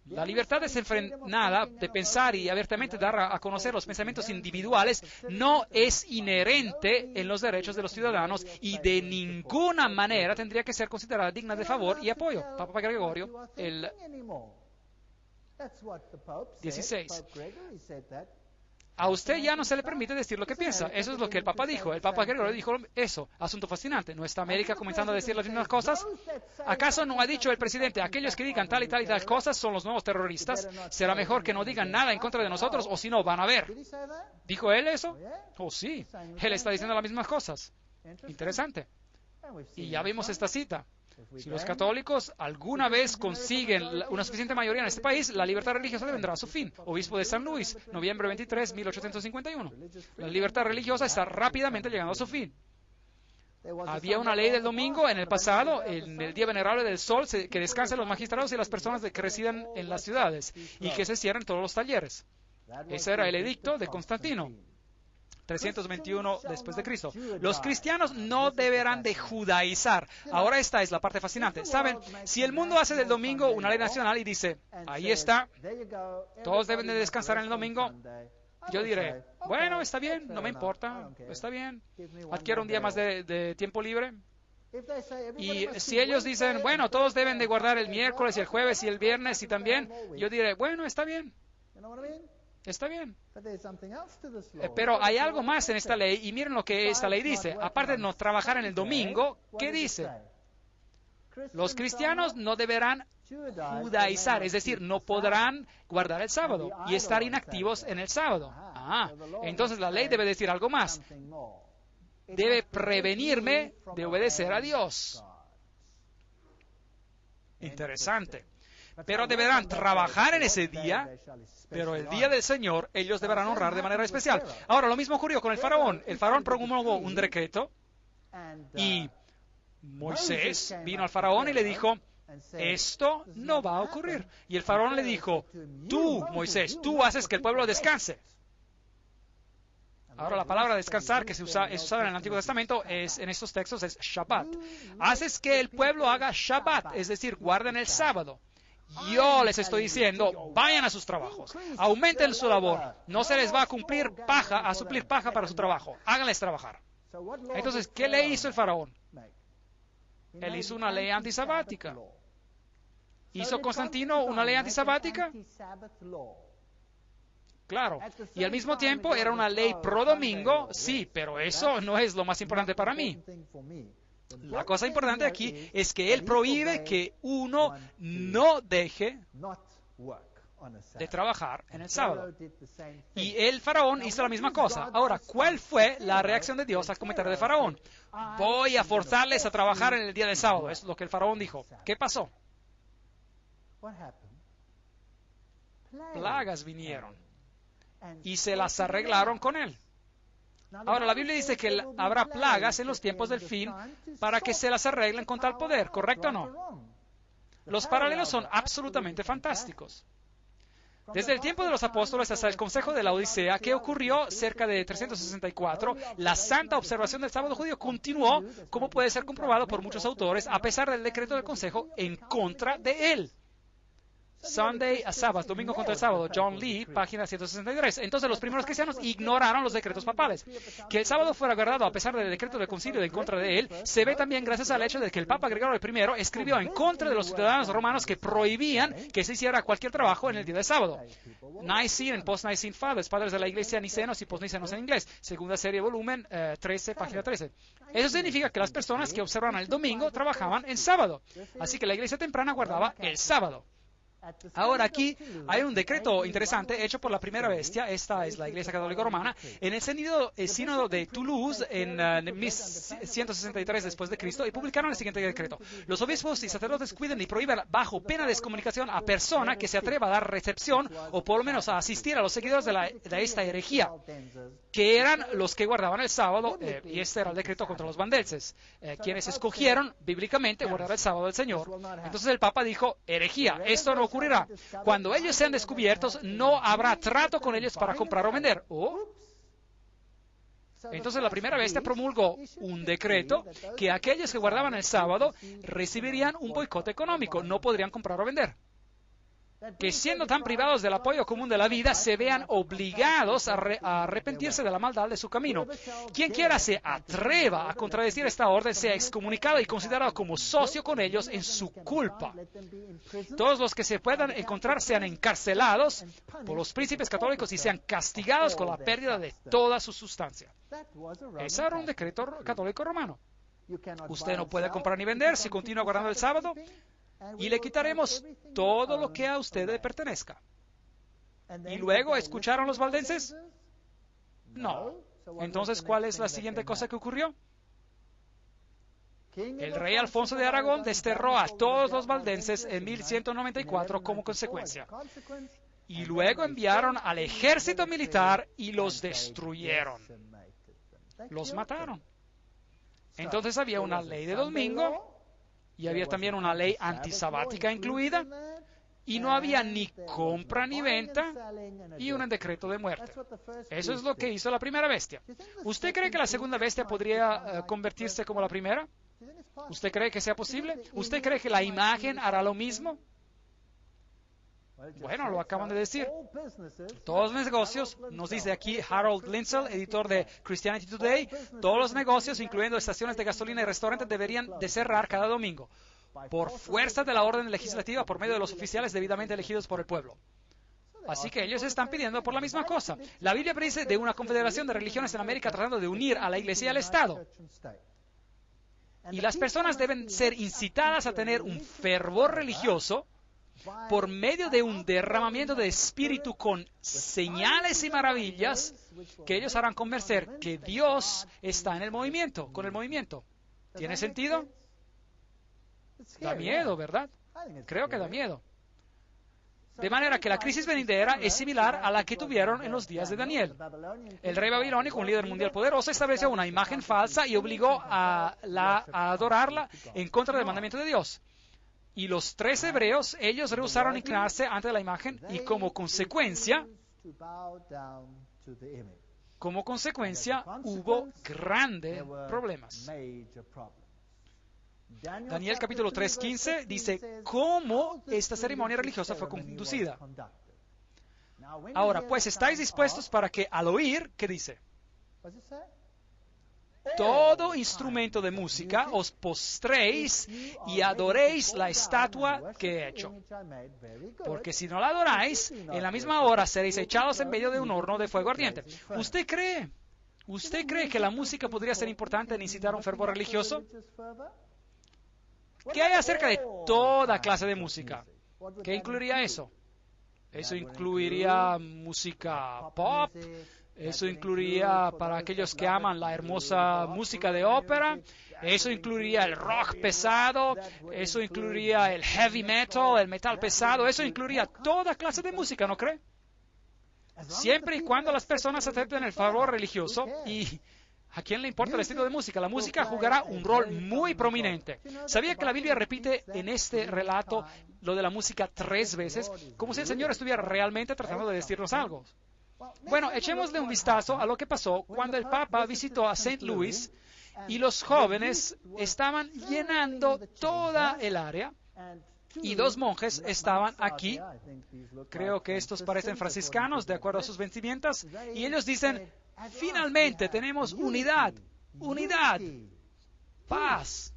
La libertad desenfrenada de pensar y abiertamente dar a conocer los pensamientos individuales no es inherente en los derechos de los ciudadanos y de ninguna manera tendría que ser considerada digna de favor y apoyo. Papa Gregorio, el 16. A usted ya no se le permite decir lo que piensa. Eso es lo que el Papa dijo. El Papa Gregorio dijo eso. Asunto fascinante. ¿No está América comenzando a decir las mismas cosas? ¿Acaso no ha dicho el presidente, aquellos que digan tal y tal y tal cosas son los nuevos terroristas? Será mejor que no digan nada en contra de nosotros o si no, van a ver. ¿Dijo él eso? Oh, sí. Él está diciendo las mismas cosas. Interesante. Y ya vimos esta cita. Si los católicos alguna vez consiguen una suficiente mayoría en este país, la libertad religiosa vendrá a su fin. Obispo de San Luis, noviembre 23, 1851. La libertad religiosa está rápidamente llegando a su fin. Había una ley del domingo en el pasado, en el Día Venerable del Sol, que descansen los magistrados y las personas que residen en las ciudades y que se cierren todos los talleres. Ese era el edicto de Constantino. 321 después de Cristo. Los cristianos no deberán de judaizar. Ahora esta es la parte fascinante. ¿Saben? Si el mundo hace del domingo una ley nacional y dice, ahí está, todos deben de descansar en el domingo, yo diré, bueno, está bien, no me importa, está bien, adquiero un día más de tiempo libre. Y si ellos dicen, bueno, todos deben de guardar el miércoles y el jueves y el viernes y también, yo diré, bueno, está bien. Está bien. Pero hay algo más en esta ley y miren lo que esta ley dice. Aparte de no trabajar en el domingo, ¿qué dice? Los cristianos no deberán judaizar, es decir, no podrán guardar el sábado y estar inactivos en el sábado. Entonces la ley debe decir algo más. Debe prevenirme de obedecer a Dios. Interesante. Pero deberán trabajar en ese día, pero el día del Señor ellos deberán honrar de manera especial. Ahora, lo mismo ocurrió con el faraón. El faraón promulgó un decreto y Moisés vino al faraón y le dijo, esto no va a ocurrir. Y el faraón le dijo, tú, Moisés, tú haces que el pueblo descanse. Ahora, la palabra descansar que es usada en el Antiguo Testamento en estos textos es Shabbat. Haces que el pueblo haga Shabbat, es decir, guarden el sábado. Yo les estoy diciendo, vayan a sus trabajos, aumenten su labor, no se les va a suplir paja para su trabajo, háganles trabajar. Entonces, ¿qué le hizo el faraón? Él hizo una ley antisabática. ¿Hizo Constantino una ley antisabática? Claro. Y al mismo tiempo era una ley pro domingo, sí, pero eso no es lo más importante para mí. La cosa importante aquí es que él prohíbe que uno no deje de trabajar en el sábado. Y el faraón hizo la misma cosa. Ahora, ¿cuál fue la reacción de Dios al comentario de faraón? Voy a forzarles a trabajar en el día de sábado. Es lo que el faraón dijo. ¿Qué pasó? Plagas vinieron y se las arreglaron con él. Ahora, la Biblia dice que habrá plagas en los tiempos del fin para que se las arreglen con tal poder, ¿correcto o no? Los paralelos son absolutamente fantásticos. Desde el tiempo de los apóstoles hasta el Consejo de la Odisea, que ocurrió cerca de 364, la santa observación del sábado judío continuó, como puede ser comprobado por muchos autores, a pesar del decreto del Consejo en contra de él. Sunday a Sabbath, domingo contra el sábado, John Lee, página 163. Entonces los primeros cristianos ignoraron los decretos papales. Que el sábado fuera guardado a pesar del decreto del concilio en contra de él, se ve también gracias al hecho de que el Papa Gregorio I escribió en contra de los ciudadanos romanos que prohibían que se hiciera cualquier trabajo en el día de sábado. Nicene and Post-Nicene Fathers, padres de la iglesia nicenos y post-nicenos en inglés, segunda serie, volumen 13, página 13. Eso significa que las personas que observan el domingo trabajaban en sábado. Así que la iglesia temprana guardaba el sábado. Ahora aquí hay un decreto interesante hecho por la primera bestia, esta es la Iglesia Católica Romana, en el sínodo de Toulouse en 1163 después de Cristo, y publicaron el siguiente decreto: los obispos y sacerdotes cuiden y prohíben bajo pena de excommunicación a persona que se atreva a dar recepción o por lo menos a asistir a los seguidores de esta herejía, que eran los que guardaban el sábado, y este era el decreto contra los valdenses, quienes escogieron bíblicamente guardar el sábado del Señor. Entonces el Papa dijo, herejía, esto no ocurrirá. Cuando ellos sean descubiertos, no habrá trato con ellos para comprar o vender. Entonces la primera bestia promulgó un decreto que aquellos que guardaban el sábado recibirían un boicot económico, no podrían comprar o vender. Que siendo tan privados del apoyo común de la vida, se vean obligados a arrepentirse de la maldad de su camino. Quien quiera se atreva a contradecir esta orden sea excomunicado y considerado como socio con ellos en su culpa. Todos los que se puedan encontrar sean encarcelados por los príncipes católicos y sean castigados con la pérdida de toda su sustancia. Ese era un decreto católico romano. Usted no puede comprar ni vender si continúa guardando el sábado, y le quitaremos todo lo que a usted le pertenezca. ¿Y luego escucharon los valdenses? No. Entonces, ¿cuál es la siguiente cosa que ocurrió? El rey Alfonso de Aragón desterró a todos los valdenses en 1194 como consecuencia. Y luego enviaron al ejército militar y los destruyeron. Los mataron. Entonces había una ley de domingo, y había también una ley antisabática incluida, y no había ni compra ni venta, y un decreto de muerte. Eso es lo que hizo la primera bestia. ¿Usted cree que la segunda bestia podría convertirse como la primera? ¿Usted cree que sea posible? ¿Usted cree que la imagen hará lo mismo? Bueno, lo acaban de decir. Todos los negocios, nos dice aquí Harold Lindsell, editor de Christianity Today, todos los negocios, incluyendo estaciones de gasolina y restaurantes, deberían de cerrar cada domingo, por fuerza de la orden legislativa por medio de los oficiales debidamente elegidos por el pueblo. Así que ellos están pidiendo por la misma cosa. La Biblia dice de una confederación de religiones en América tratando de unir a la iglesia y al Estado. Y las personas deben ser incitadas a tener un fervor religioso por medio de un derramamiento de espíritu con señales y maravillas que ellos harán convencer que Dios está en el movimiento, con el movimiento. ¿Tiene sentido? Da miedo, ¿verdad? Creo que da miedo. De manera que la crisis venidera es similar a la que tuvieron en los días de Daniel. El rey babilónico, un líder mundial poderoso, estableció una imagen falsa y obligó a adorarla en contra del mandamiento de Dios. Y los 3 hebreos, ellos rehusaron inclinarse ante la imagen y como consecuencia Como consecuencia, hubo grandes problemas. Daniel capítulo 3:15 dice cómo esta ceremonia religiosa fue conducida. Ahora, pues, ¿estáis dispuestos para que al oír, qué dice? Todo instrumento de música os postréis y adoréis la estatua que he hecho? Porque si no la adoráis, en la misma hora seréis echados en medio de un horno de fuego ardiente. ¿Usted cree que la música podría ser importante en incitar un fervor religioso? ¿Qué hay acerca de toda clase de música? ¿Qué incluiría eso? Eso incluiría música pop. Eso incluiría, para aquellos que aman la hermosa música de ópera, eso incluiría el rock pesado, eso incluiría el heavy metal, el metal pesado, eso incluiría toda clase de música, ¿no cree? Siempre y cuando las personas acepten el favor religioso, y ¿a quién le importa el estilo de música? La música jugará un rol muy prominente. ¿Sabía que la Biblia repite en este relato lo de la música 3 veces? Como si el Señor estuviera realmente tratando de decirnos algo. Bueno, echémosle un vistazo a lo que pasó cuando el Papa visitó a St. Louis y los jóvenes estaban llenando toda el área y 2 monjes estaban aquí. Creo que estos parecen franciscanos de acuerdo a sus vestimentas, y ellos dicen: finalmente tenemos unidad, paz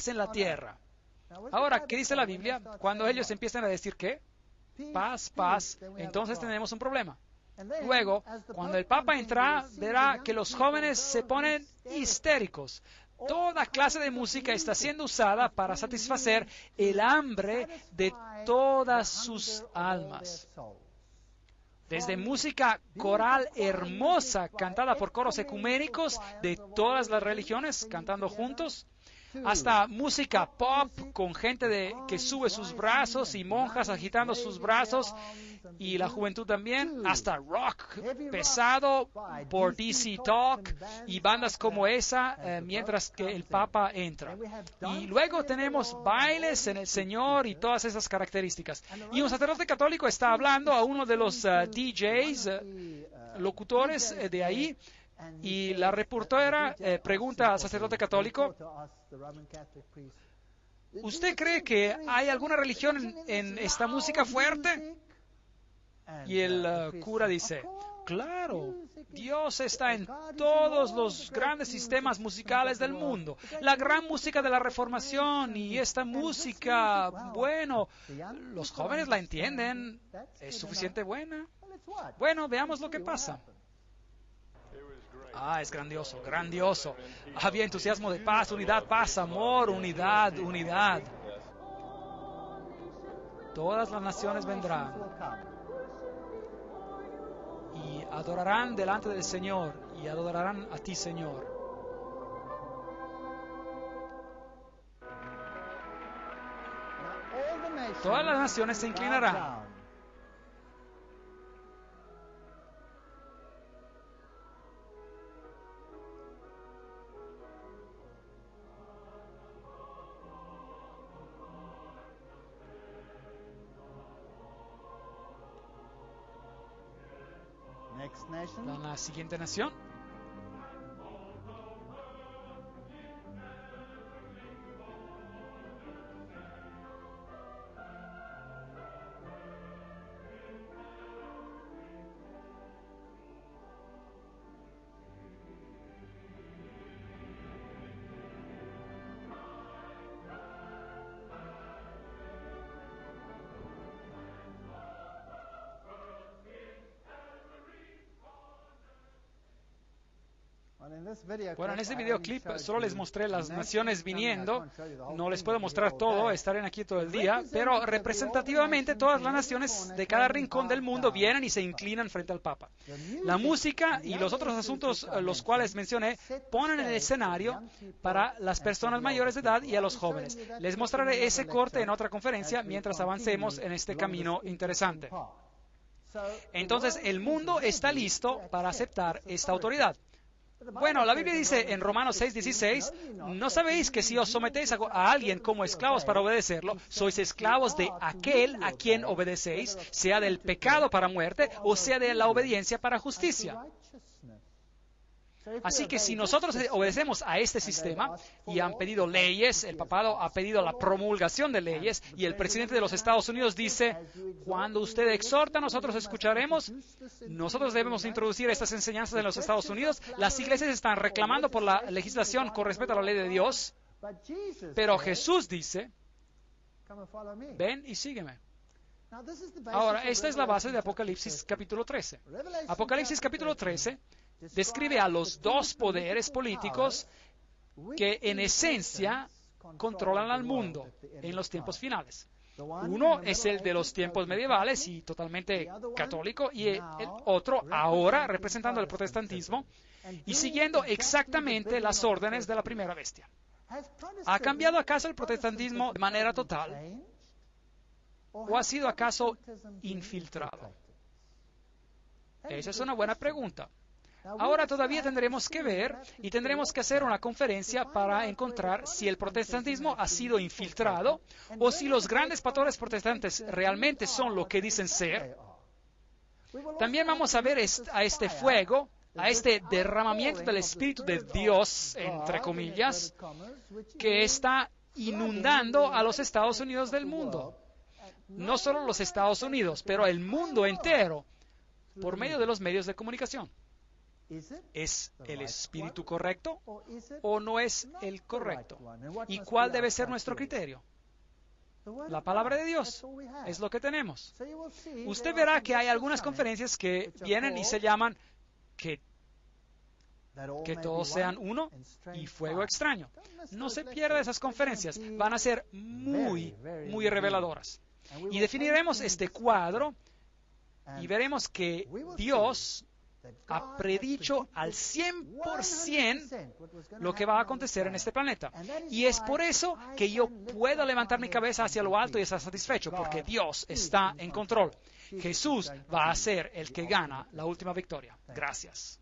en la tierra. Ahora, ¿qué dice la Biblia? Cuando ellos empiezan a decir ¿qué? Paz, entonces tenemos un problema. Luego, cuando el Papa entra, verá que los jóvenes se ponen histéricos. Toda clase de música está siendo usada para satisfacer el hambre de todas sus almas. Desde música coral hermosa, cantada por coros ecuménicos de todas las religiones, cantando juntos, hasta música pop con gente que sube sus brazos y monjas agitando sus brazos, y la juventud también, hasta rock pesado por DC Talk y bandas como esa, mientras que el Papa entra. Y luego tenemos bailes en el Señor y todas esas características. Y un sacerdote católico está hablando a uno de los DJs, locutores de ahí, y la reportera pregunta al sacerdote católico: ¿usted cree que hay alguna religión en esta música fuerte? Y el cura dice: claro, Dios está en todos los grandes sistemas musicales del mundo. La gran música de la Reformación y esta música, bueno, los jóvenes la entienden, es suficiente buena. Bueno, veamos lo que pasa. Es grandioso, grandioso. Había entusiasmo de paz, unidad, paz, amor, unidad. Todas las naciones vendrán y adorarán delante del Señor y adorarán a ti, Señor. Todas las naciones se inclinarán. La siguiente nación. Bueno, en este videoclip solo les mostré las naciones viniendo. No les puedo mostrar todo, estarán aquí todo el día, pero representativamente todas las naciones de cada rincón del mundo vienen y se inclinan frente al Papa. La música y los otros asuntos, los cuales mencioné, ponen el escenario para las personas mayores de edad y a los jóvenes. Les mostraré ese corte en otra conferencia mientras avancemos en este camino interesante. Entonces, el mundo está listo para aceptar esta autoridad. Bueno, la Biblia dice en Romanos 6:16, ¿no sabéis que si os sometéis a alguien como esclavos para obedecerlo, sois esclavos de aquel a quien obedecéis, sea del pecado para muerte o sea de la obediencia para justicia? Así que si nosotros obedecemos a este sistema y han pedido leyes, el papado ha pedido la promulgación de leyes y el presidente de los Estados Unidos dice, cuando usted exhorta, nosotros escucharemos, nosotros debemos introducir estas enseñanzas en los Estados Unidos. Las iglesias están reclamando por la legislación con respecto a la ley de Dios, pero Jesús dice, ven y sígueme. Ahora, esta es la base de Apocalipsis capítulo 13. Apocalipsis capítulo 13 describe a los dos poderes políticos que en esencia controlan al mundo en los tiempos finales. Uno es el de los tiempos medievales y totalmente católico, y el otro ahora representando el protestantismo y siguiendo exactamente las órdenes de la primera bestia. ¿Ha cambiado acaso el protestantismo de manera total? ¿O ha sido acaso infiltrado? Esa es una buena pregunta. Ahora todavía tendremos que ver y tendremos que hacer una conferencia para encontrar si el protestantismo ha sido infiltrado o si los grandes pastores protestantes realmente son lo que dicen ser. También vamos a ver a este fuego, a este derramamiento del Espíritu de Dios, entre comillas, que está inundando a los Estados Unidos del mundo. No solo los Estados Unidos, pero el mundo entero, por medio de los medios de comunicación. ¿Es el espíritu correcto o no es el correcto? ¿Y cuál debe ser nuestro criterio? La palabra de Dios es lo que tenemos. Usted verá que hay algunas conferencias que vienen y se llaman que todos sean uno y fuego extraño. No se pierda esas conferencias. Van a ser muy, muy reveladoras. Y definiremos este cuadro y veremos que Dios ha predicho al 100% lo que va a acontecer en este planeta. Y es por eso que yo puedo levantar mi cabeza hacia lo alto y estar satisfecho, porque Dios está en control. Jesús va a ser el que gana la última victoria. Gracias.